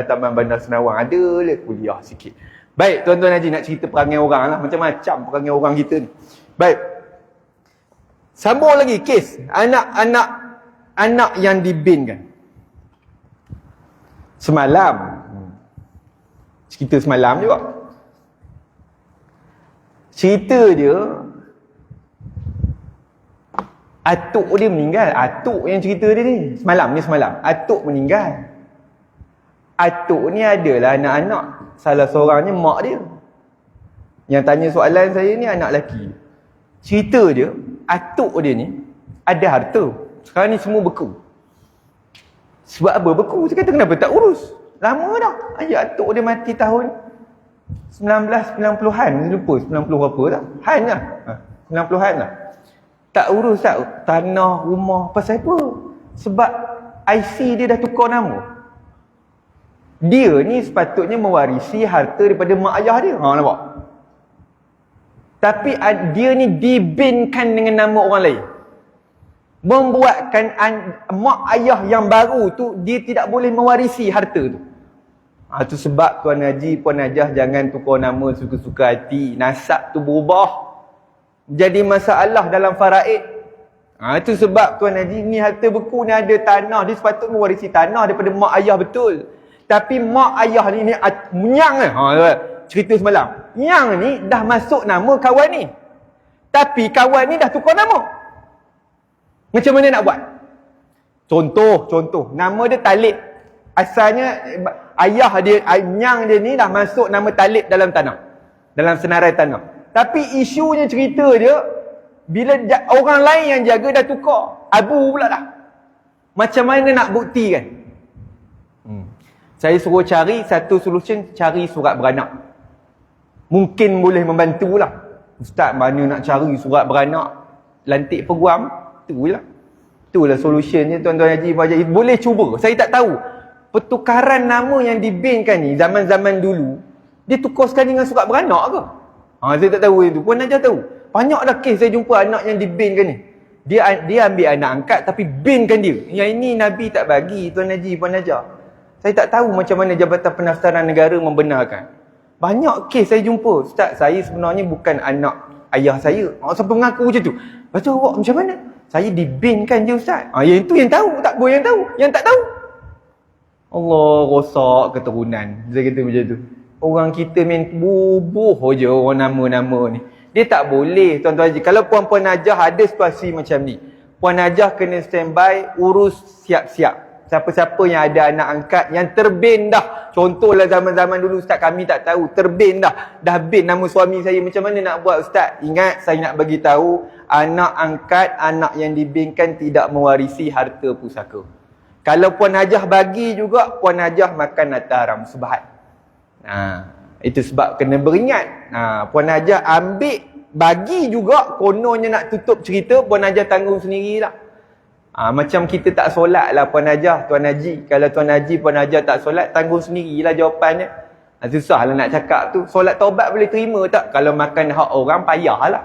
Taman Bandar Senawang. Ada lah kuliah sikit. Baik, Tuan-Tuan Haji nak cerita perangai orang lah. Macam-macam perangai orang kita ni. Baik. Sambung lagi kes. Anak yang dibinkan. Semalam. Cerita semalam juga. Cerita dia. Atuk dia meninggal. Atuk yang cerita dia ni. Semalam. Atuk meninggal. Atuk ni adalah anak-anak. Salah seorangnya mak dia. Yang tanya soalan saya ni anak lelaki. Cerita dia, atuk dia ni ada harta. Sekarang ni semua beku. Sebab apa beku? Saya kata kenapa tak urus? Lama dah. Atuk dia mati tahun 1990-an. Lupa 90 berapa dah. Han lah. 90-an lah. Tak urus tak tanah, rumah. Pasal apa? Sebab IC dia dah tukar nama. Dia ni sepatutnya mewarisi harta daripada mak ayah dia. Nampak? Tapi dia ni dibinkan dengan nama orang lain. Membuatkan mak ayah yang baru tu, dia tidak boleh mewarisi harta tu. Itu sebab Tuan Haji, Puan Najah jangan tukar nama suka-suka hati. Nasab tu berubah. Jadi masalah dalam faraid. Itu sebab Tuan Haji ni harta beku ni ada tanah. Dia sepatutnya mewarisi tanah daripada mak ayah betul. Tapi mak ayah ni Nyang ni. Cerita semalam. Nyang ni dah masuk nama kawan ni. Tapi kawan ni dah tukar nama. Macam mana nak buat? Contoh. Nama dia Talib. Asalnya ayah dia, Nyang dia ni dah masuk nama Talib dalam tanah. Dalam senarai tanah. Tapi isunya cerita dia, bila orang lain yang jaga dah tukar. Abu pula dah. Macam mana nak buktikan? Saya suruh cari satu solution, cari surat beranak. Mungkin boleh membantu lah. Ustaz, mana nak cari surat beranak lantik peguam? Itulah solutionnya tuan-tuan haji. Boleh cuba. Saya tak tahu. Pertukaran nama yang dibinkan ni zaman-zaman dulu, dia tukar sekali dengan surat beranak ke? Saya tak tahu itu. Puan Najah tahu. Banyak dah kes saya jumpa anak yang dibinkan ni. Dia ambil anak angkat tapi binkan dia. Yang ini Nabi tak bagi, Tuan Haji, Puan Najah. Saya tak tahu macam mana Jabatan Pendaftaran Negara membenarkan. Banyak kes saya jumpa. Ustaz, saya sebenarnya bukan anak ayah saya. Siapa mengaku macam tu? Lepas tu awak macam mana? Saya dibinkan je Ustaz. Yang itu yang tahu. Tak boleh yang tahu. Yang tak tahu. Allah, rosak keturunan. Saya kata macam tu. Orang kita main bubuh je orang nama-nama ni. Dia tak boleh, tuan-tuan haji. Kalau Puan-Puan Najah ada situasi macam ni, Puan Najah kena standby, urus siap-siap. Siapa-siapa yang ada anak angkat yang terbin dah. Contohlah zaman-zaman dulu Ustaz, kami tak tahu, terbin dah. Dah bin nama suami saya, macam mana nak buat Ustaz? Ingat, saya nak bagi tahu, anak angkat, anak yang dibinkan tidak mewarisi harta pusaka. Kalau Puan Najah bagi juga, Puan Najah makan harta haram sebahat. Itu sebab kena beringat. Puan Najah ambil, bagi juga, kononnya nak tutup cerita, Puan Najah tanggung sendirilah. Macam kita tak solat lah Puan Najah, Tuan Haji. Kalau Tuan Haji, Puan Najah tak solat, tanggung sendirilah jawapannya. Susah lah nak cakap tu. Solat taubat boleh terima tak? Kalau makan hak orang, payahlah.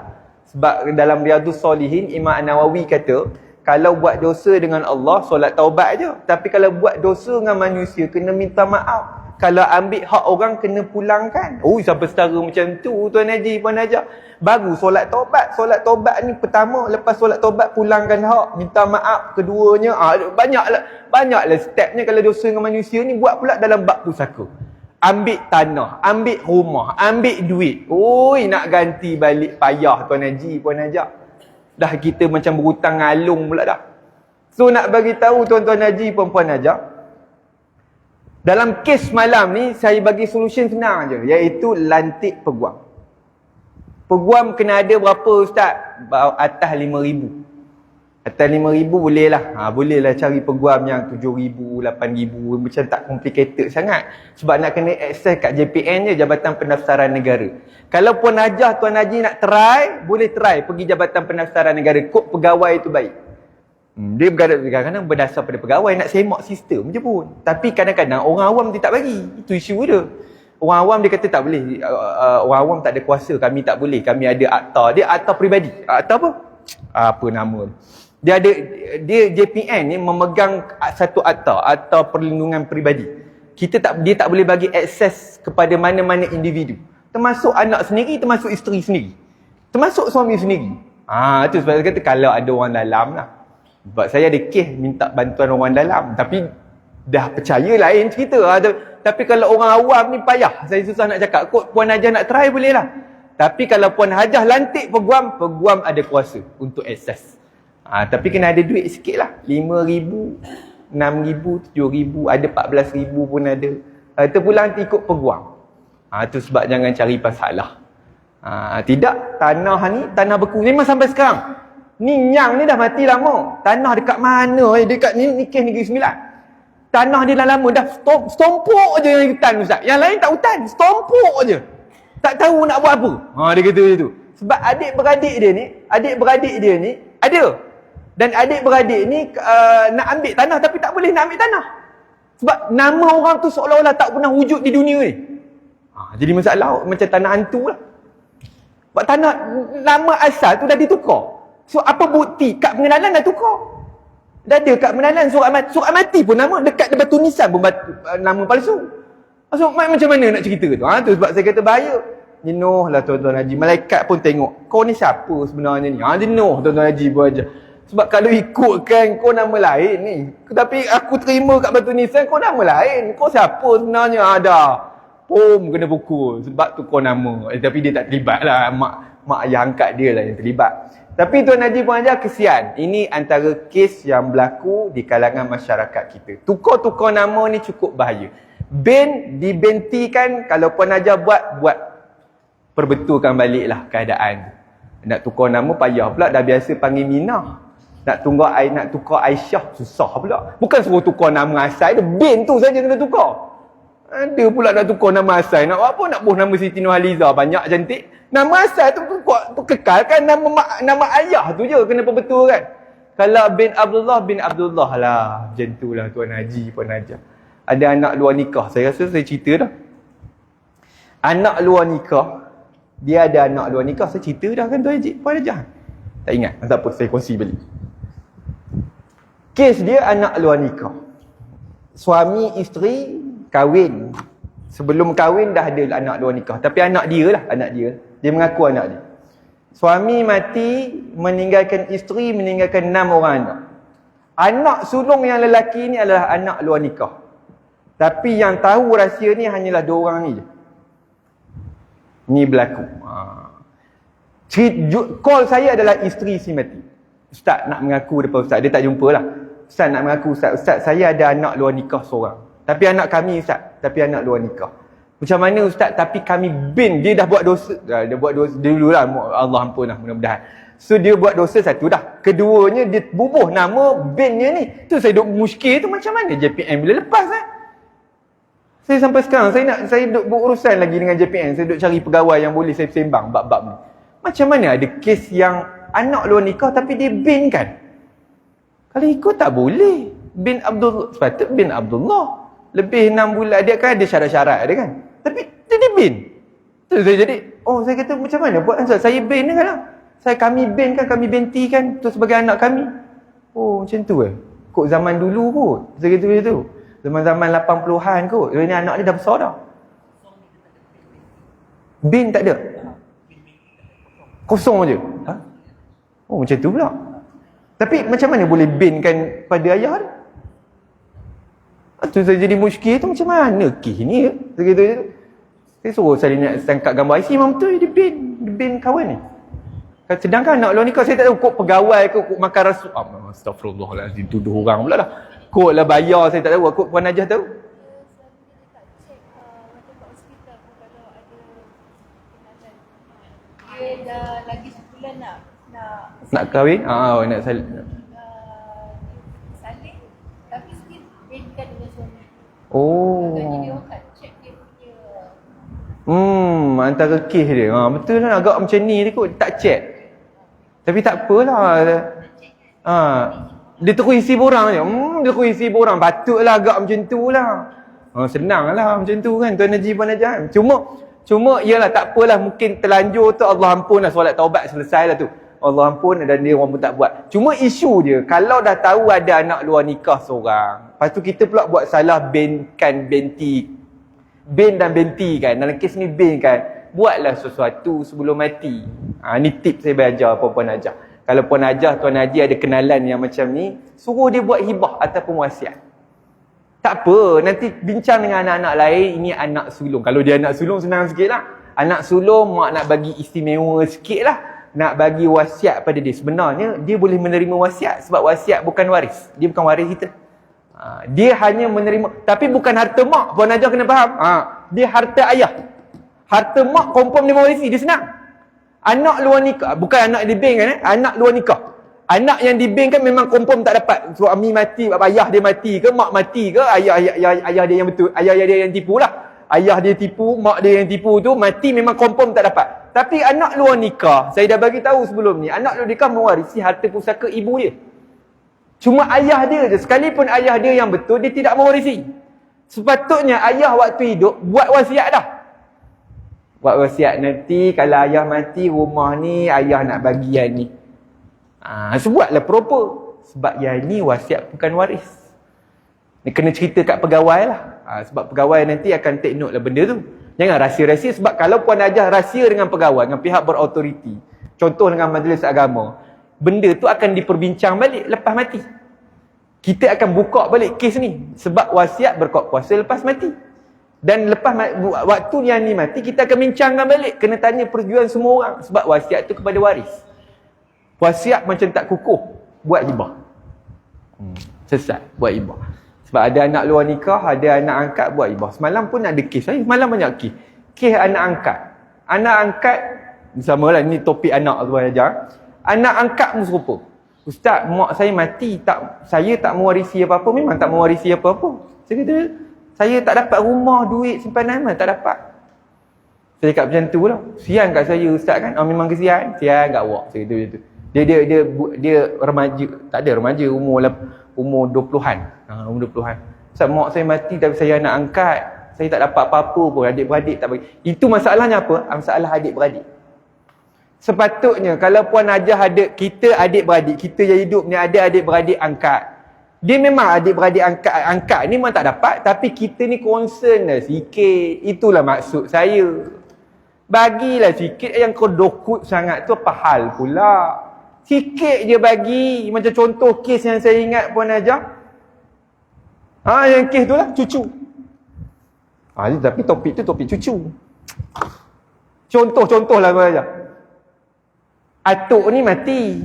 Sebab dalam Riyadhus Salihin, Imam An-Nawawi kata, kalau buat dosa dengan Allah, solat taubat je. Tapi kalau buat dosa dengan manusia, kena minta maaf. Kalau ambil hak orang, kena pulangkan. Siapa setara macam tu, Tuan Haji, Puan Najah. Baru solat taubat. Solat taubat ni pertama, lepas solat taubat pulangkan hak, minta maaf. Keduanya, banyaklah stepnya. Kalau dosa dengan manusia ni, buat pula dalam bab pusaka. Ambil tanah, ambil rumah, ambil duit. Nak ganti balik payah, Tuan Haji, Puan Najah. Dah kita macam berhutang ngalung pula dah. So nak bagi tahu Tuan-Tuan Haji, Puan-Puan Najah, dalam kes malam ni, saya bagi solution senang je, iaitu lantik peguam. Peguam kena ada berapa Ustaz? Atas 5,000. Atas 5,000 boleh lah. Boleh lah cari peguam yang 7,000, 8,000. Macam tak complicated sangat. Sebab nak kena access kat JPN je, Jabatan Pendaftaran Negara. Kalau Puan Najah, Tuan Haji nak try, boleh try pergi Jabatan Pendaftaran Negara. Kod pegawai tu baik. Dia kadang-kadang berdasar pada pegawai, nak semak sistem je pun. Tapi kadang-kadang orang awam dia tak bagi. Itu isu dia. Orang awam dia kata tak boleh. Orang awam tak ada kuasa, kami tak boleh. Kami ada akta. Dia akta peribadi. Akta apa? Apa nama dia? Dia JPN ni memegang satu akta perlindungan peribadi. Dia tak boleh bagi akses kepada mana-mana individu. Termasuk anak sendiri, termasuk isteri sendiri. Termasuk suami sendiri. Itu sebab saya kata kalau ada orang dalam lah. Sebab saya ada kes minta bantuan orang dalam. Tapi dah percaya lain cerita. Tapi kalau orang awam ni payah. Saya susah nak cakap. Kod Puan Najah nak try boleh lah. Tapi kalau Puan Najah lantik peguam, peguam ada kuasa untuk akses. Tapi kena ada duit sikit lah. 5,000, 6,000, 7,000, ada 14,000 pun ada. Itu pula nanti ikut peguam. Itu sebab jangan cari pasalah. Tidak, tanah ni, tanah beku. Memang sampai sekarang. Ni Nyang ni dah mati lama. Tanah dekat mana? Dekat ni kes Negeri Sembilan. Tanah dia dah lama. Dah stompok je yang hutan Ustaz. Yang lain tak hutan. Stompok je. Tak tahu nak buat apa. Dia kata macam tu. Sebab adik-beradik dia ni ada. Dan adik-beradik ni nak ambil tanah tapi tak boleh nak ambil tanah. Sebab nama orang tu seolah-olah tak pernah wujud di dunia ni. Jadi masalah macam tanah hantu lah. Sebab tanah, nama asal tu dah ditukar. So apa bukti? Kad pengenalan dah tukar. Dah ada kad pengenalan, surat mati pun nama dekat batu nisan pun nama palsu. So macam mana nak cerita tu? Tu sebab saya kata bahaya. Jenuh lah Tuan-Tuan Haji. Malaikat pun tengok, kau ni siapa sebenarnya ni? Jenuh Tuan-Tuan Haji pun aja. Sebab kalau ikutkan kau nama lain ni. Tapi aku terima kat batu nisan kau nama lain. Kau siapa sebenarnya? Ada. Kena pukul. Sebab tu kau nama. Tapi dia tak terlibat lah. Mak ayah angkat dia lah yang terlibat. Tapi Tuan Haji Puan Najah, kesian. Ini antara kes yang berlaku di kalangan masyarakat kita. Tukar-tukar nama ni cukup bahaya. Dibentikan, kalau Puan Najah buat perbetulkan baliklah keadaan. Nak tukar nama payah pula, dah biasa panggil Minah. Nak tukar Aisyah, susah pula. Bukan suruh tukar nama asal, bin tu saja kena tukar. Ada pula nak tukar nama asal. Nak apa? Nak buh nama Siti Nurhaliza. Banyak cantik. Nama asal tu kekalkan nama ayah tu je. Kenapa betul kan? Kalau bin Abdullah lah. Macam tu lah Tuan Haji, Puan Najah. Ada anak luar nikah. Saya rasa saya cerita dah. Anak luar nikah. Dia ada anak luar nikah. Saya cerita dah kan Tuan Haji, Puan Najah. Tak ingat. Tak apa, saya kongsi balik. Kes dia anak luar nikah. Suami isteri kahwin. Sebelum kahwin dah ada anak luar nikah. Tapi anak dia lah, anak dia. Dia mengaku anak dia. Suami mati, meninggalkan isteri, meninggalkan 6 orang anak. Anak sulung yang lelaki ni adalah anak luar nikah. Tapi yang tahu rahsia ni hanyalah 2 orang ni je. Ni berlaku. Call saya adalah isteri si mati. Ustaz nak mengaku depan Ustaz. Dia tak jumpa lah. Ustaz nak mengaku Ustaz, saya ada anak luar nikah seorang. Tapi anak kami Ustaz, tapi anak luar nikah. Macam mana Ustaz? Tapi kami bin, dia dah buat dosa. Dia buat dosa dululah, Allah ampun lah mudah-mudahan. So dia buat dosa satu dah. Keduanya dia bubuh nama binnya ni. Tu saya duk muskil tu macam mana JPM bila lepas Saya sampai sekarang saya duk berurusan lagi dengan JPM. Saya duk cari pegawai yang boleh saya sembang bab-bab ni. Macam mana ada kes yang anak luar nikah tapi dia bin kan? Kalau ikut tak boleh. Bin Abdullah, sepatut bin Abdullah. Lebih 6 bulan, dia kan ada syarat-syarat dia kan. Tapi dia bin. Tu saya jadi, saya kata macam mana buat Ansar? Saya bin kan lah. Kami bin kan, kami binti kan. Tu sebagai anak kami. Macam tu Kok zaman dulu kot. Saya kata macam tu. Zaman-zaman 80-an kot. Ini anak ni dah besar dah. Bin tak ada. Kosong je. Macam tu pula. Tapi macam mana boleh binkan pada ayah dia? Tu saya jadi muskil tu macam mana kes ni saya kata je. Saya suruh saya nak tangkap gambar IC memang betul dia bin kawan ni. Sedangkan anak luar nikah saya tak tahu kok pegawai ke kok makan rasu. Astagfirullahalazim, tuduh orang pula dah. Kok lah bayar saya tak tahu. Kok Puan Najah tahu? Dia dah lagi sebulan nak kahwin? Nak salin. Salin tapi still bedkan dengan suami. Jadi orang kat check dia punya Antara kes dia. Betul lah agak macam ni dia kot tak check. Tapi tak apalah. Dia terus isi borang je. Dia terus isi borang. Patutlah agak macam tu lah. Senang lah macam tu kan Tuan Haji, Puan Najah. Cuma yalah tak apalah, mungkin terlanjur tu Allah ampun lah, solat taubat selesai lah tu. Allah ampun dan dia orang pun tak buat. Cuma isu dia, kalau dah tahu ada anak luar nikah seorang, lepas tu kita pula buat salah binkan binti. Bin dan binti kan. Dalam kes ni bin kan. Buatlah sesuatu sebelum mati. Ni tip saya belajar Puan Najah. Kalau Puan Najah, Tuan Haji ada kenalan yang macam ni, suruh dia buat hibah ataupun wasiat. Tak apa, nanti bincang dengan anak-anak lain, ini anak sulung. Kalau dia anak sulung senang sikit lah. Anak sulung mak nak bagi istimewa sikit lah. Nak bagi wasiat pada dia. Sebenarnya dia boleh menerima wasiat sebab wasiat bukan waris. Dia bukan waris kita. Dia hanya menerima, tapi bukan harta mak. Puan Najah kena faham. Dia harta ayah. Harta mak confirm dia mewarisi, dia senang. Anak luar nikah, bukan anak dia bank kan anak luar nikah. Anak yang di bank kan memang confirm tak dapat. Suami mati, ayah dia mati ke, mak mati ke, ayah dia yang betul, ayah dia yang tipu lah. Ayah dia tipu, mak dia yang tipu tu mati memang confirm tak dapat. Tapi anak luar nikah, saya dah bagi tahu sebelum ni, anak luar nikah mewarisi harta pusaka ibu dia. Cuma ayah dia je, sekalipun ayah dia yang betul, dia tidak mewarisi. Sepatutnya ayah waktu hidup buat wasiat dah. Buat wasiat nanti kalau ayah mati rumah ni ayah nak bagi yang ni. Buatlah proper. Sebab yang ni wasiat bukan waris. Ni kena cerita kat pegawai lah. Sebab pegawai nanti akan take note lah benda tu. Jangan rahsia-rahsia. Sebab kalau Puan Najah rahsia dengan pegawai, dengan pihak berautoriti, contoh dengan majlis agama, benda tu akan diperbincang balik lepas mati. Kita akan buka balik kes ni. Sebab wasiat berkuat kuasa lepas mati. Dan lepas waktu yang ni mati, kita akan bincangkan balik. Kena tanya persetujuan semua orang. Sebab wasiat tu kepada waris. Wasiat macam tak kukuh, buat hibah. Sesat, buat hibah. Sebab ada anak luar nikah, ada anak angkat, buat hibah. Semalam pun ada kes. Semalam banyak kes. Kes anak angkat. Anak angkat, samalah ni topik anak tu aja. Anak angkat pun serupa. Ustaz, mak saya mati, saya tak mewarisi apa-apa, memang tak mewarisi apa-apa. Saya kata, Saya tak dapat rumah, duit, simpanan mana tak dapat. Saya cakap macam tu lah. Sian kat saya ustaz kan. Memang kesian. Sian kat awak. Saya kata macam tu. Dia remaja. Tak ada remaja. Umur 20-an. Umur 20-an. Ustaz, mak saya mati tapi saya anak angkat. Saya tak dapat apa-apa pun. Adik-beradik tak bagi. Itu masalahnya apa? Masalah adik-beradik. Sepatutnya kalau Puan Hajah ada, kita adik-beradik, kita yang hidup ni ada adik-beradik angkat. Dia memang adik-beradik angkat ni memang tak dapat, tapi kita ni concern lah sikit. Itulah maksud saya. Bagilah sikit, yang kau dokut sangat tu apa hal pula. Sikit je bagi. Macam contoh kes yang saya ingat Puan Hajah. Yang kes tu lah, cucu. Tapi topik tu topik cucu. Contoh lah Puan Hajah. Atuk ni mati.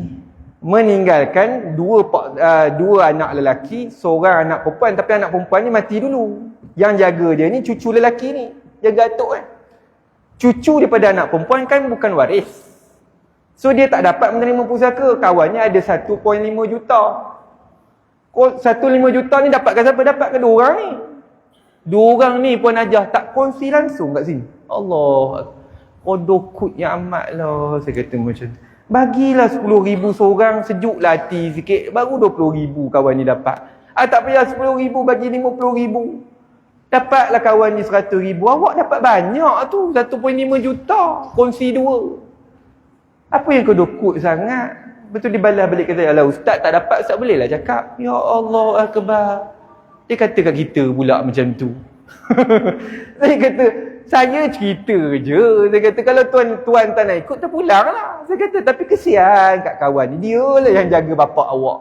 Meninggalkan dua anak lelaki, seorang anak perempuan. Tapi anak perempuan ni mati dulu. Yang jaga dia ni cucu lelaki ni, jaga atuk kan. Cucu daripada anak perempuan kan bukan waris, so dia tak dapat menerima pusaka. Kawannya ada 1.5 juta. 1.5 juta ni dapatkan siapa? Dapatkan dua orang ni. Dua orang ni Puan Hajah tak kongsi langsung kat sini. Allah, kodokut yang amat lah. Saya kata macam tu. Bagilah 10,000 seorang, sejuklah hati sikit. Baru 20,000 kawan ni dapat. Tak payah 10,000, bagi 50,000. Dapatlah kawan ni 100,000. Awak dapat banyak tu. 1.5 juta. Kongsi dua. Apa yang kau dokut sangat? Betul dia balas balik kata, alah ustaz tak dapat, ustaz boleh lah cakap. Ya Allah Akbar. Dia kata kat kita pula macam tu. Saya kata, saya cerita je. Saya kata, kalau tuan tak nak ikut, terpulang lah. Saya kata, tapi kesian kat kawan ni. Dia lah yang jaga bapak awak.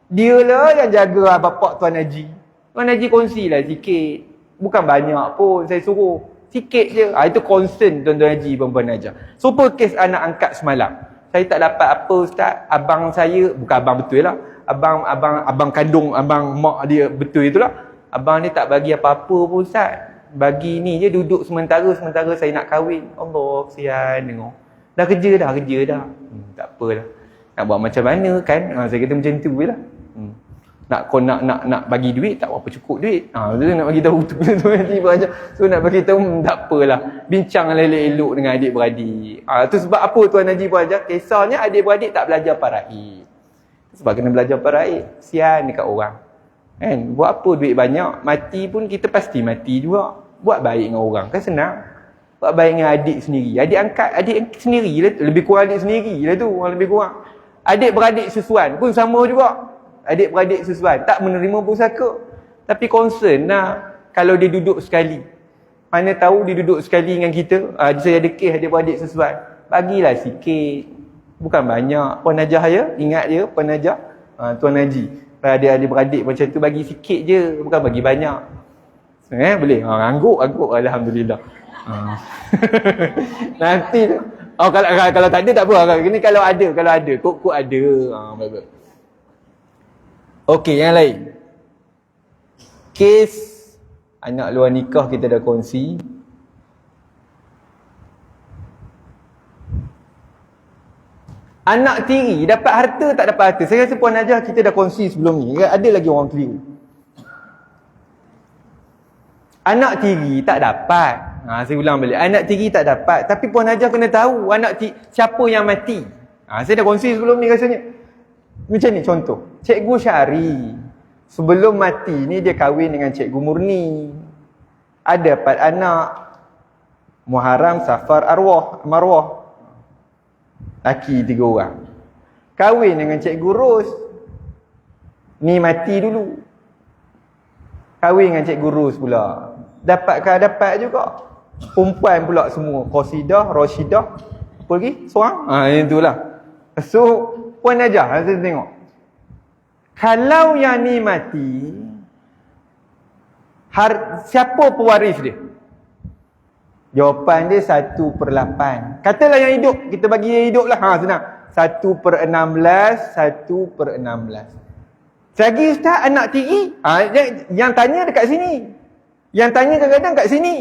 Dia lah yang jaga bapak Tuan Haji. Tuan Haji kongsilah sikit. Bukan banyak pun, saya suruh. Sikit je. Itu concern Tuan-Tuan Haji, Puan-Puan Hajah. Super kes anak angkat semalam. Saya tak dapat apa ustaz. Abang saya, bukan abang betul lah. Abang kandung, abang mak dia betul itulah. Abang ni tak bagi apa-apa pun ustaz. Bagi ni je duduk sementara saya nak kahwin. Allah, kesian tengok. Dah kerja dah. Tak apalah. Nak buat macam mana kan? Saya kata macam tu je lah. Nak bagi duit tak apa cukup duit. Dia nak bagi tahu tu tiba-tiba. So nak bagi tahu tak apalah. Bincang elok-elok dengan adik-beradik. Tu sebab apa Tuan Haji Puan Hajah? Kisahnya adik-beradik tak belajar faraid. Sebab kena belajar faraid. Sian dekat orang. Kan? Buat apa duit banyak, mati pun kita pasti mati juga. Buat baik dengan orang kan senang. Buat baik dengan adik sendiri. Adik angkat, adik sendiri lah. Lebih kurang adik sendiri lah tu. Lebih kurang. Adik-beradik susuan pun sama juga. Adik-beradik susuan tak menerima pusaka. Tapi concern lah kalau dia duduk sekali. Mana tahu dia duduk sekali dengan kita. Saya ada kes adik-beradik susuan. Bagilah sikit. Bukan banyak. Puan Hajah ya. Ingat je Puan Hajah. Tuan Haji. Adik-beradik macam tu bagi sikit je. Bukan bagi banyak. Boleh? Angguk. Alhamdulillah. Nanti kalau tak ada tak apa. Ini kalau ada. Kok ada. Baik-baik. Okey, yang lain. Kes anak luar nikah kita dah kongsi. Anak tiri dapat harta tak dapat harta. Saya rasa Puan Hajah kita dah kongsi sebelum ni. Ada lagi orang keliru. Anak tiri tak dapat. Saya ulang balik. Anak tiri tak dapat. Tapi Puan Hajah kena tahu siapa yang mati. Saya dah kongsi sebelum ni rasanya. Macam ni contoh. Cikgu Syari. Sebelum mati ni dia kahwin dengan Cikgu Murni. Ada 4 anak. Muharram, Safar, Marwah. Laki 3 orang. Kahwin dengan Cikgu Ros. Ni mati dulu. Kahwin dengan Cikgu Ros pula. Dapat juga. Perempuan pula semua. Qasidah, Rashidah. Apa lagi? Seorang? Itulah. So, Puan Hajah, saya tengok. Kalau yang ni mati, siapa pewaris dia? Jawapan dia 1/8. Katalah yang hidup, kita bagi yang hidup lah. Senang. 1/16, 1/16. Lagi ustaz, anak tiri. Yang tanya dekat sini. Yang tanya kadang-kadang kat sini.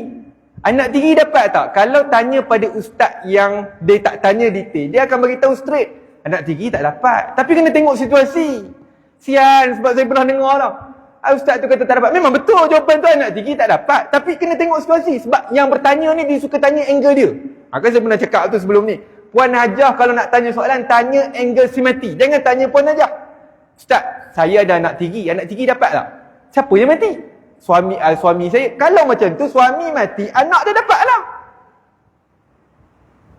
Anak tiri dapat tak? Kalau tanya pada ustaz yang dia tak tanya detail, dia akan beritahu straight. Anak tiri tak dapat. Tapi kena tengok situasi. Sian, sebab saya pernah dengar lah. Ustaz tu kata tak dapat. Memang betul jawapan tu anak tinggi tak dapat. Tapi kena tengok situasi. Sebab yang bertanya ni dia suka tanya angle dia. Kan saya pernah cakap tu sebelum ni. Puan Hajah kalau nak tanya soalan, tanya angle si mati. Jangan tanya Puan Hajah. Ustaz, saya ada anak tinggi. Anak tinggi dapat tak? Siapa yang mati? Suami saya. Kalau macam tu, suami mati, anak dia dapat lah.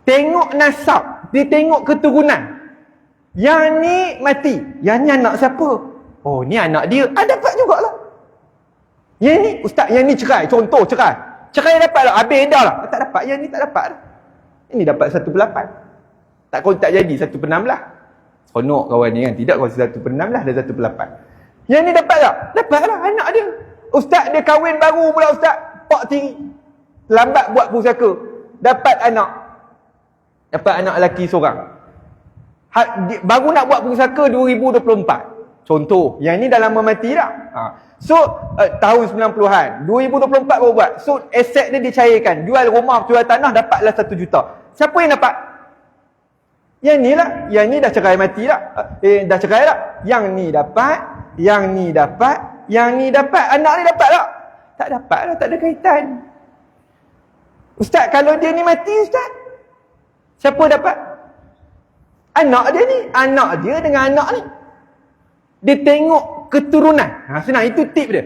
Tengok nasab. Dia tengok keturunan. Yang ni mati. Yang ni anak siapa? Oh, ni anak dia. Dapat jugalah. Yang ni, ustaz, yang ni cerai. Contoh cerai. Cerai dapat lah. Habis dah lah. Tak dapat. Yang ni tak dapat lah. Ini dapat 1/8. Tak kalau tak jadi 1/16. Seronok kawan ni kan. Tidak kalau 1/16 dan 1/8. Yang ni dapat tak? Dapat lah. Anak dia. Ustaz dia kahwin baru pula ustaz. Pak tiri. Lambat buat pusaka. Dapat anak. Dapat anak lelaki seorang. Baru nak buat pusaka 2024. Contoh, yang ni dah lama mati dah. So, tahun 90-an. 2024 baru buat. So, aset dia dicairkan. Jual rumah, jual tanah, dapatlah 1 juta. Siapa yang dapat? Yang ni lah. Yang ni dah cerai mati lah. Dah cerai lah. Yang ni dapat. Yang ni dapat. Yang ni dapat. Anak ni dapat tak? Tak dapat lah. Tak ada kaitan. Ustaz, kalau dia ni mati, ustaz, siapa dapat? Anak dia ni. Anak dia dengan anak ni. Dia tengok keturunan. Senang. Itu tip dia.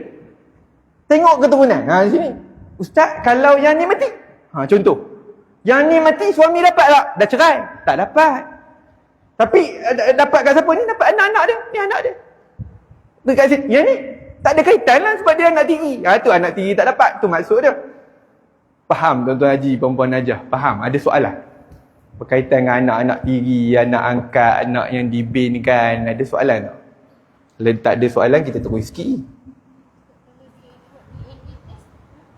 Tengok keturunan. Sini. Ustaz, kalau yang ni mati. Contoh. Yang ni mati, suami dapat tak? Dah cerai? Tak dapat. Tapi, dapat kat siapa ni? Dapat anak-anak dia. Ni anak dia. Dekat sini. Yang ni, tak ada kaitan lah sebab dia anak tiri. Tu anak tiri tak dapat. Tu maksud dia. Faham tuan-tuan haji, perempuan najah? Faham? Ada soalan? Berkaitan dengan anak-anak tiri, anak angkat, anak yang dibinkan. Ada soalan tak? Kalau tak ada soalan, kita terus sikit.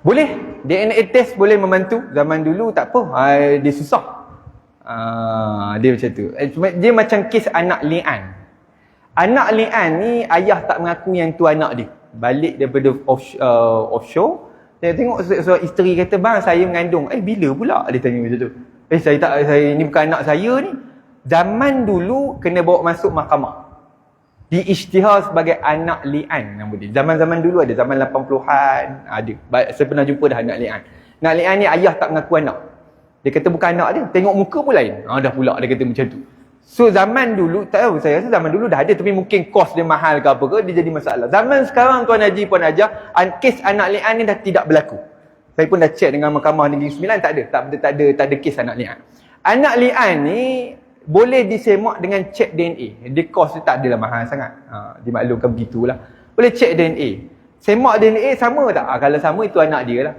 Boleh. DNA test boleh membantu. Zaman dulu tak apa. Dia susah. Dia macam tu. Dia macam kes anak li'an. Anak li'an ni, ayah tak mengaku yang tu anak dia. Balik daripada offshore. Saya tengok seorang isteri kata, bang, saya mengandung. Bila pula? Dia tanya macam tu. Saya ni bukan anak saya ni. Zaman dulu, kena bawa masuk mahkamah. Diisytihar sebagai anak li'an nama dia. Zaman-zaman dulu ada, zaman 80-an ada. Saya pernah jumpa dah anak li'an. Anak li'an ni ayah tak mengaku anak. Dia kata bukan anak dia. Tengok muka pun lain. Dah pula dia kata macam tu. So zaman dulu, tak tahu, saya rasa zaman dulu dah ada, tapi mungkin kos dia mahal ke apa ke, dia jadi masalah. Zaman sekarang tuan haji, puan hajah, kes anak li'an ni dah tidak berlaku. Saya pun dah check dengan Mahkamah Negeri Sembilan, tak ada kes anak li'an. Anak li'an ni boleh disemak dengan cek DNA. Dia kos dia tak adalah mahal sangat. Dimaklumkan begitulah. Boleh cek DNA. Semak DNA sama tak? Kalau sama, itu anak dia lah.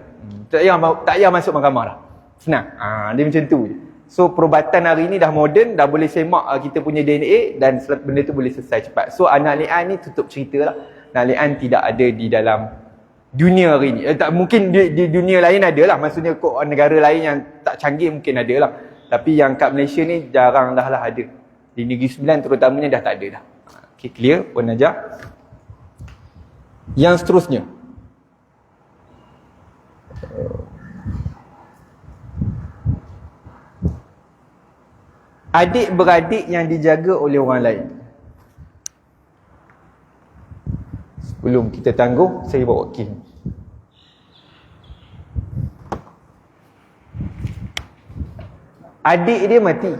Tak payah masuk mahkamah lah. Senang. Dia macam tu je. So perubatan hari ni dah moden, dah boleh semak kita punya DNA dan benda tu boleh selesai cepat. So anak li'an ni tutup cerita lah. Anak li'an tidak ada di dalam dunia hari ni. Mungkin di dunia lain ada lah. Maksudnya negara lain yang tak canggih mungkin ada lah. Tapi yang kat Malaysia ni jarang dah lah ada. Di Negeri Sembilan terutamanya dah tak ada dah. Okay, clear? Puan Najah. Yang seterusnya. Adik-beradik yang dijaga oleh orang lain. Sebelum kita tangguh, saya bawa wakil. Adik dia mati.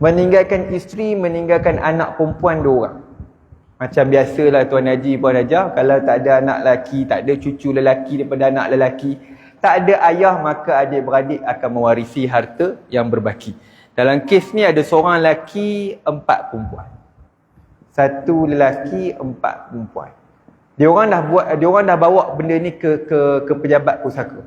Meninggalkan isteri, meninggalkan anak perempuan 2 orang. Macam biasalah tuan haji, puan hajah, kalau tak ada anak lelaki, tak ada cucu lelaki daripada anak lelaki, tak ada ayah, maka adik-beradik akan mewarisi harta yang berbaki. Dalam kes ni ada seorang lelaki, 4 perempuan. 1 lelaki, 4 perempuan. Dia orang dah bawa benda ni ke pejabat pusaka.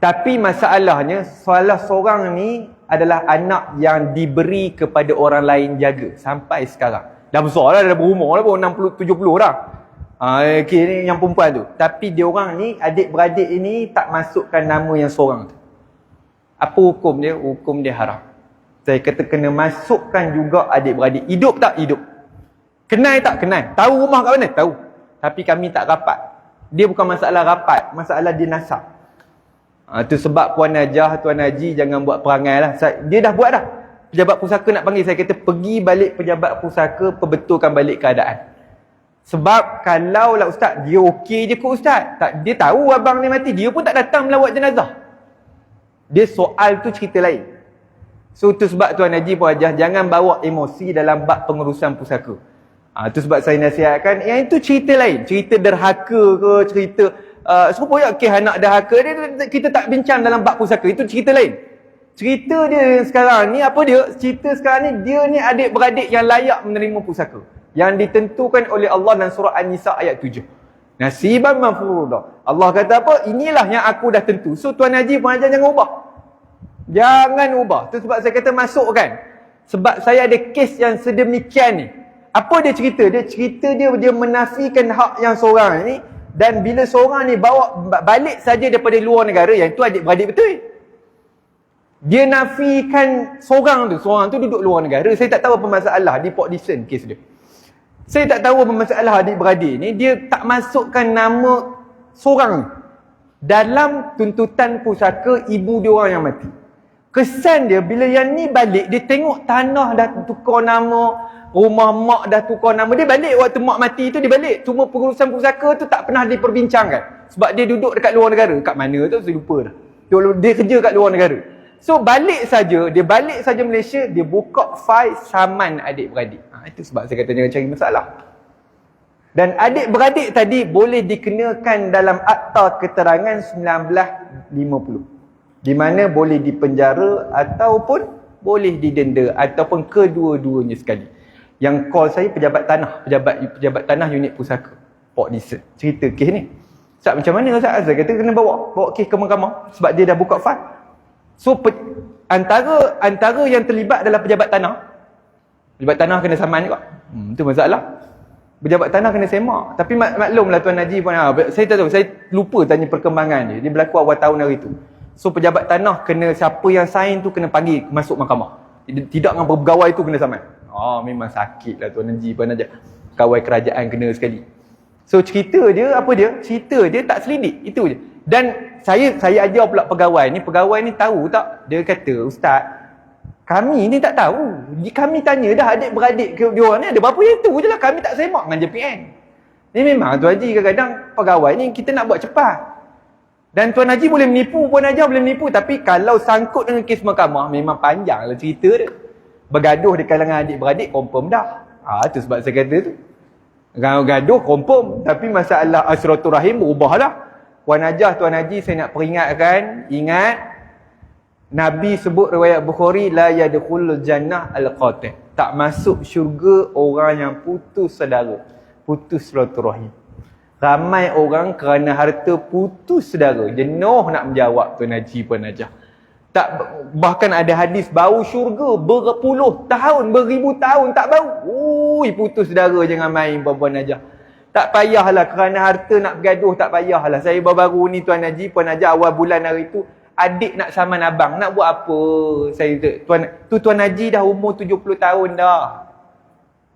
Tapi masalahnya, salah seorang ni adalah anak yang diberi kepada orang lain jaga sampai sekarang. Dah besar lah, dah berumur lah pun, 60-70 dah. Okay, ni yang perempuan tu. Tapi dia orang ni, adik-beradik ini tak masukkan nama yang seorang tu. Apa hukum dia? Hukum dia haram. Saya kata kena masukkan juga adik-beradik. Hidup tak? Hidup. Kenal tak? Kenal. Tahu rumah kat mana? Tahu. Tapi kami tak rapat. Dia bukan masalah rapat, masalah dia nasab. Itu sebab puan najah, tuan haji jangan buat perangai lah. Dia dah buat dah. Pejabat pusaka nak panggil, saya kata pergi balik pejabat pusaka, perbetulkan balik keadaan. Sebab kalau lah ustaz, dia okey je kot ustaz. Tak, dia tahu abang ni mati, dia pun tak datang melawat jenazah. Dia soal tu cerita lain. So tu sebab Tuan Haji Puan Hajah jangan bawa emosi dalam bab pengurusan pusaka. Tu sebab saya nasihatkan, yang itu cerita lain. Cerita derhaka ke, cerita supaya kes anak derhaka, kita tak bincang dalam bab pusaka. Itu cerita lain. Cerita dia sekarang ni, apa dia? Cerita sekarang ni, dia ni adik-beradik yang layak menerima pusaka. Yang ditentukan oleh Allah dalam surah An-Nisa ayat 7. Nasiban mafruḍa. Allah kata apa? Inilah yang aku dah tentu. So Tuan Haji Puan Hajah jangan ubah. Jangan ubah. Tu sebab saya kata masukkan. Sebab saya ada kes yang sedemikian ni. Apa dia cerita? Dia cerita dia menafikan hak yang seorang ni. Dan bila seorang ni bawa balik saja daripada luar negara, yang tu adik-beradik betul. Dia nafikan seorang tu duduk luar negara. Saya tak tahu apa masalah di Port Dickson kes dia. Saya tak tahu apa masalah adik-beradik ni. Dia tak masukkan nama seorang ni dalam tuntutan pusaka ibu dia orang yang mati. Kesan dia bila yang ni balik, dia tengok tanah dah tukar nama, rumah mak dah tukar nama. Dia balik waktu mak mati tu, dia balik. Cuma pengurusan pusaka tu tak pernah diperbincangkan. Sebab dia duduk dekat luar negara. Kat mana tu saya lupa dah. Dia kerja kat luar negara. So balik saja, dia balik saja Malaysia, dia buka file saman adik-beradik. Itu sebab saya kata jangan cari masalah. Dan adik-beradik tadi boleh dikenakan dalam akta keterangan 1950. Di mana boleh dipenjara ataupun boleh didenda ataupun kedua-duanya sekali. Yang call saya pejabat tanah unit pusaka Port Dickson. Cerita kes ni. Ustaz macam mana Ustaz? Saya kata kena bawa kes ke mahkamah sebab dia dah buka file. So antara yang terlibat dalam pejabat tanah kena saman juga. Itu masalah. Pejabat tanah kena semak. Tapi maklumlah Tuan Haji Puan, saya tak tahu, saya lupa tanya perkembangan dia. Dia berlaku awal tahun hari tu. So pejabat tanah kena, siapa yang sign tu kena panggil masuk mahkamah. Tidak dengan pegawai tu kena saman. Memang sakit lah Tuan Haji Puan Hajah. Pegawai kerajaan kena sekali. So cerita dia, apa dia? Cerita dia tak selidik. Itu je. Dan saya ajar pula pegawai ni tahu tak? Dia kata, Ustaz, kami ni tak tahu. Kami tanya dah adik-beradik dia orang ni ada berapa yang tu je lah. Kami tak semak dengan JPN. Ni memang Tuan Haji kadang-kadang pegawai ni kita nak buat cepat. Dan Tuan Haji boleh menipu, Puan Hajah boleh menipu. Tapi kalau sangkut dengan kes mahkamah, memang panjang lah cerita dia. Bergaduh di kalangan adik-beradik, confirm dah. Itu sebab saya kata tu. Gaduh, confirm. Tapi masalah asraturahim berubah lah. Puan Hajah, Tuan Haji, saya nak peringatkan, ingat, Nabi sebut riwayat Bukhari, la yadkhulul jannah al-qati'. Tak masuk syurga orang yang putus saudara, putus silaturahim. Ramai orang kerana harta putus saudara, jenuh nak menjawab Tuan Haji, Puan Hajah. Bahkan ada hadis bau syurga berpuluh tahun, beribu tahun tak bau. Putus saudara jangan main Puan Hajah. Tak payahlah kerana harta nak bergaduh, tak payahlah. Saya baru-baru ni Tuan Haji, Puan Hajah, awal bulan hari tu, adik nak saman abang, nak buat apa? Tuan Haji dah umur 70 tahun dah.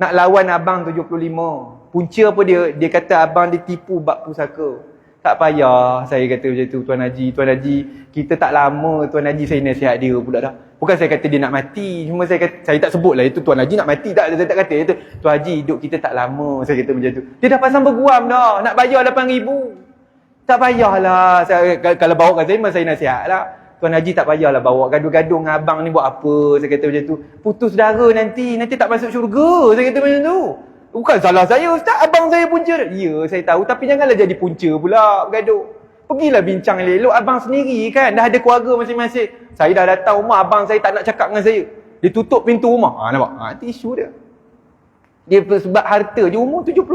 Nak lawan abang 75. Punca apa dia? Dia kata abang ditipu bab pusaka. Tak payah, saya kata macam tu Tuan Haji, kita tak lama Tuan Haji, saya nasihat dia pula dah. Bukan saya kata dia nak mati, cuma saya kata, saya tak sebut lah itu Tuan Haji nak mati, tak, saya tak kata itu. Tuan Haji hidup kita tak lama, saya kata macam tu. Dia dah pasang berguam dah, nak bayar 8,000. Tak payahlah. Kalau bawa kat saya, memang saya nasihat lah. Tuan Haji tak payahlah bawa gaduh-gaduh dengan abang ni buat apa, saya kata macam tu. Putus saudara nanti tak masuk syurga, saya kata macam tu. Bukan salah saya Ustaz, abang saya punca. Ya, saya tahu, tapi janganlah jadi punca pula bergaduh. Pergilah bincang elok, abang sendiri kan, dah ada keluarga masing-masing. Saya dah datang rumah, abang saya tak nak cakap dengan saya. Dia tutup pintu rumah. Nampak? Itu isu dia. Dia sebab harta, dia umur 75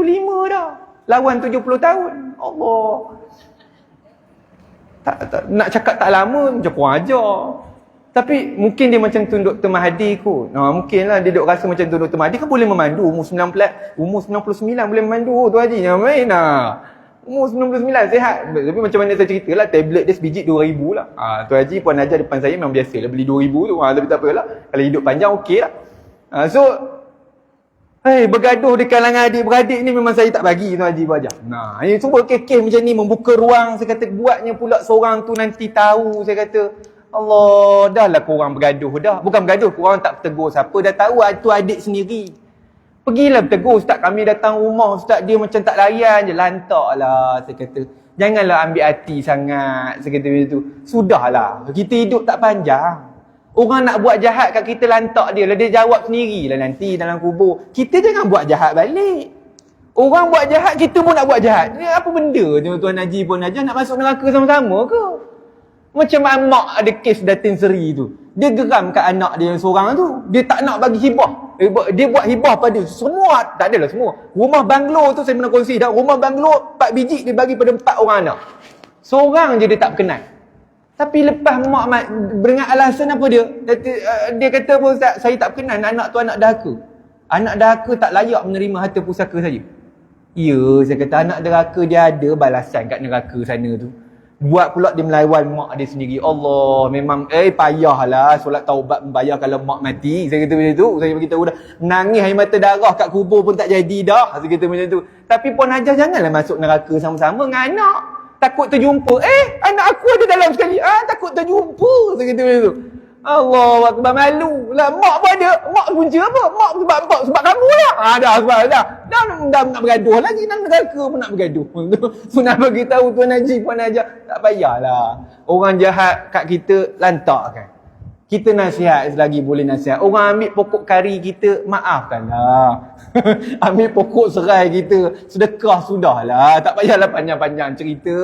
dah. Lawan 70 tahun. Allah. Tak nak cakap tak lama, macam kurang ajar. Tapi mungkin dia macam tu Dr. Mahathir kot. Mungkinlah dia duk rasa macam tu Dr. Mahathir kan boleh memandu. Umur 99 boleh memandu. Tuan Haji jangan main lah. Umur 99 sihat. Tapi macam mana saya cerita lah, tablet dia sebiji 2,000 lah. Tuan Haji, Puan Hajah depan saya memang biasa lah beli 2,000 tu. Tapi tak apalah. Kalau hidup panjang okey lah. Bergaduh di kalangan adik-beradik ni memang saya tak bagi Tuan Haji Puan Hajah. Ini semua kes-kes macam ni membuka ruang. Saya kata buatnya pula seorang tu nanti tahu. Saya kata Allah, dah lah korang bergaduh dah. Bukan bergaduh, korang tak tegur siapa. Dah tahu tu adik sendiri. Pergilah bertegur ustaz, kami datang rumah ustaz, dia macam tak layan je, lantak lah. Saya kata, janganlah ambil hati sangat. Saya kata macam tu. Sudahlah, kita hidup tak panjang. Orang nak buat jahat kat kita, lantak dia lah, dia jawab sendirilah nanti dalam kubur. Kita jangan buat jahat balik. Orang buat jahat, kita pun nak buat jahat. Ni apa benda Tuan Haji Puan Najah, nak masuk neraka sama-sama ke? Macam mak ada kes Datin Seri tu. Dia geram kat anak dia yang seorang tu. Dia tak nak bagi hibah. Dia buat hibah pada semua. Tak adalah semua. Rumah banglo tu saya pernah kongsi dah. Rumah banglo 4 biji dia bagi pada 4 orang anak. Seorang je dia tak berkenan. Tapi lepas mak dengan alasan apa dia? Dia kata pun ustaz, saya tak berkenan anak tu anak dahaka. Anak dahaka tak layak menerima harta pusaka saja. Ya, saya kata anak deraka dia ada balasan kat neraka sana tu. Buat pula dia melawan mak dia sendiri. Allah, memang payahlah solat taubat membayar kalau mak mati. Saya kata macam tu. Saya beritahu dah. Menangis air mata darah kat kubur pun tak jadi dah. Saya kata macam tu. Tapi Puan Hajah janganlah masuk neraka sama-sama dengan anak. Takut terjumpa. Anak aku ada dalam sekali. Takut terjumpa. Saya kata macam tu. Allah Akbar, malu lah. Mak pun ada. Mak punca apa? Mak sebab kamu lah. Dah sebab dah nak bergaduh lagi. Nak neraka pun nak bergaduh. So nak bagi tahu Tuan Haji Puan Najah, tak payahlah. Orang jahat kat kita lantak kan. Kita nasihat selagi boleh nasihat. Orang ambil pokok kari kita, maafkanlah. Ambil pokok serai kita, sedekah sudahlah. Tak payahlah panjang-panjang cerita.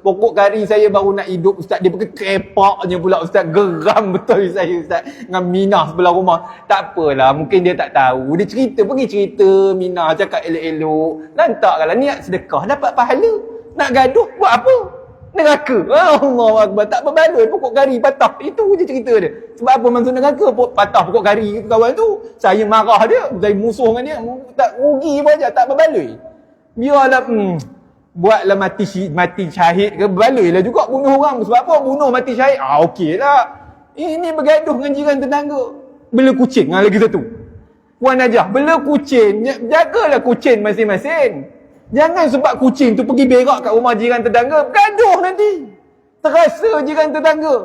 Pokok kari saya baru nak hidup ustaz, dia pakai krepaknya pula ustaz. Geram betul saya ustaz dengan Minah sebelah rumah. Tak apalah, mungkin dia tak tahu. Dia cerita, pergi cerita Minah, cakap elok-elok. Lantaklah niat sedekah, dapat pahala. Nak gaduh buat apa? Neraka. Allah Akbar. Tak berbaloi pokok kari patah. Itu je cerita dia. Sebab apa masuk neraka? Patah pokok kari kawan tu. Saya marah dia. Saya musuh dengan dia. Tak rugi pun aja. Tak berbaloi. Biarlah buatlah mati syahid ke. Berbaloi lah juga bunuh orang. Sebab apa? Bunuh mati syahid. Okey lah. Ini bergaduh dengan jiran tetangga. Bela kucing lagi satu. Puan Najah, bela kucing. Jagalah kucing masing-masing. Jangan sebab kucing tu pergi berak kat rumah jiran tetangga, gaduh nanti. Terasa jiran tetangga.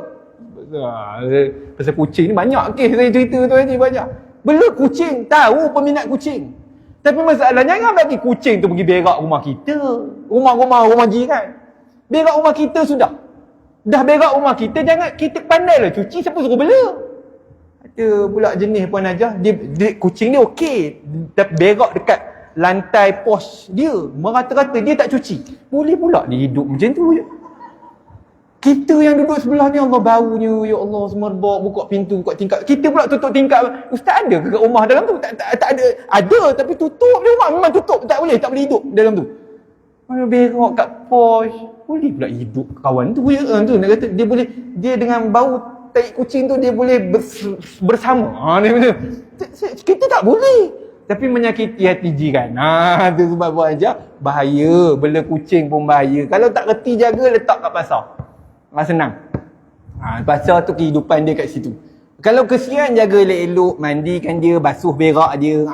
Pasal kucing ni banyak kes saya cerita tu Haji banyak. Bela kucing, tahu peminat kucing. Tapi masalahnya jangan bagi kucing tu pergi berak rumah kita. Rumah jiran. Berak rumah kita sudah. Dah berak rumah kita, jangan kita pandailah cuci, siapa suruh bela? Ada pula jenis Puan Najah, dia kucing dia okey. Berak dekat lantai pos dia, merata-rata dia tak cuci. Boleh pula dia hidup macam tu je. Kita yang duduk sebelah ni, Allah baunya, ya Allah, semerbak, buka pintu, buka tingkap. Kita pula tutup tingkap. Ustaz ada ke kat rumah dalam tu? Tak ada. Ada tapi tutup di rumah, memang tutup. Tak boleh hidup dalam tu. Mana berak kat pos. Boleh pula hidup kawan tu. Tu nak kata dia dengan bau tai kucing tu dia boleh bersama. Kita tak boleh. Tapi menyakiti hati jiran. Tu sebab buat aja bahaya. Bela kucing pun bahaya. Kalau tak reti jaga, letak kat pasar. Senang. Pasar tu kehidupan dia kat situ. Kalau kesian, jaga elok-elok, mandikan dia, basuh berak dia.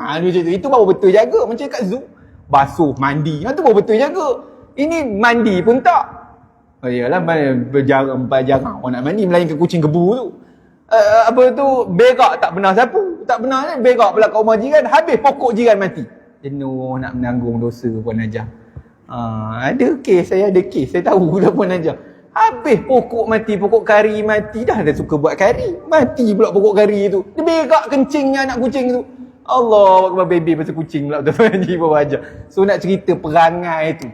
Itu baru betul jaga. Macam kat zoo. Basuh, mandi. Itu baru betul jaga. Ini mandi pun tak. Yalah, jarang orang nak mandi, melainkan kucing kebu tu. Berak tak pernah sapu. Tak pernah berak pula kat rumah jiran. Habis pokok jiran mati. Jenuh nak menanggung dosa Puan Najah. Ada kes, saya ada kes. Saya tahu dah Puan Najah. Habis pokok mati, pokok kari mati. Dah suka buat kari. Mati pula pokok kari tu. Dia berak kencingnya anak kucing tu. Allah Akbar, baby pasal kucing pula Tuan Haji Puan Najah. So nak cerita perangai tu.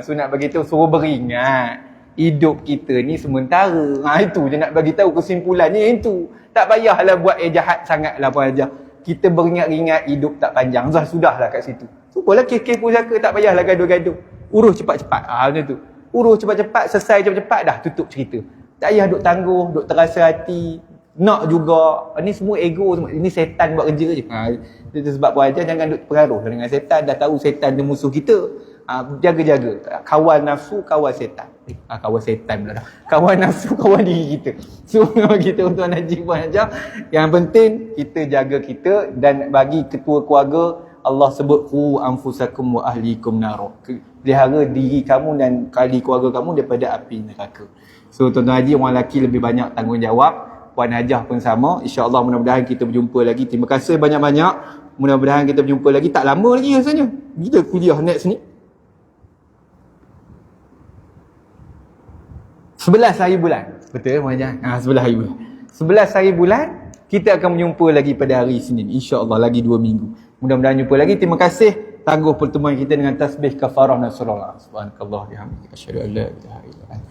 So nak bagi tahu, suruh beringat. Hidup kita ni sementara. Itu je nak bagi tahu kesimpulannya itu. Tak payahlah buat jahat sangatlah Puan Hajah. Kita beringat-ingat hidup tak panjang. Sudahlah kat situ. Supaya kes-kes pusaka tak payahlah gaduh-gaduh. Urus cepat-cepat. Macam tu. Urus cepat-cepat, selesai cepat-cepat, dah tutup cerita. Tak payah duk tangguh, duk terasa hati. Nak juga. Ini semua ego. Ini setan buat kerja je. Itu sebab Puan Hajah jangan duk pengaruh dengan setan. Dah tahu setan dia musuh kita. Jaga-jaga. Kawan nafsu, kawan setan. Kawan setan pula dah. Kawan nafsu, kawan diri kita. So, kita Tuan Haji Puan Hajah, yang penting kita jaga kita, dan bagi ketua keluarga, Allah sebut qu anfusakum wa ahlikum nar. Pelihara diri kamu dan kali keluarga kamu daripada api neraka. So Tuan Haji, orang lelaki lebih banyak tanggungjawab. Puan Hajah pun sama. InsyaAllah mudah-mudahan kita berjumpa lagi. Terima kasih banyak-banyak Mudah-mudahan kita berjumpa lagi. Tak lama lagi rasanya. Bila kuliah next ni? 11 hari bulan. Betul Muhammad? 11 hari bulan. 11 hari bulan, kita akan berjumpa lagi pada hari Isnin. InsyaAllah lagi 2 minggu. Mudah-mudahan jumpa lagi. Terima kasih. Tangguh pertemuan kita dengan tasbih kafarah Nasrullah. Subhanakallah bihamdika asyhadu an la ilaha illa anta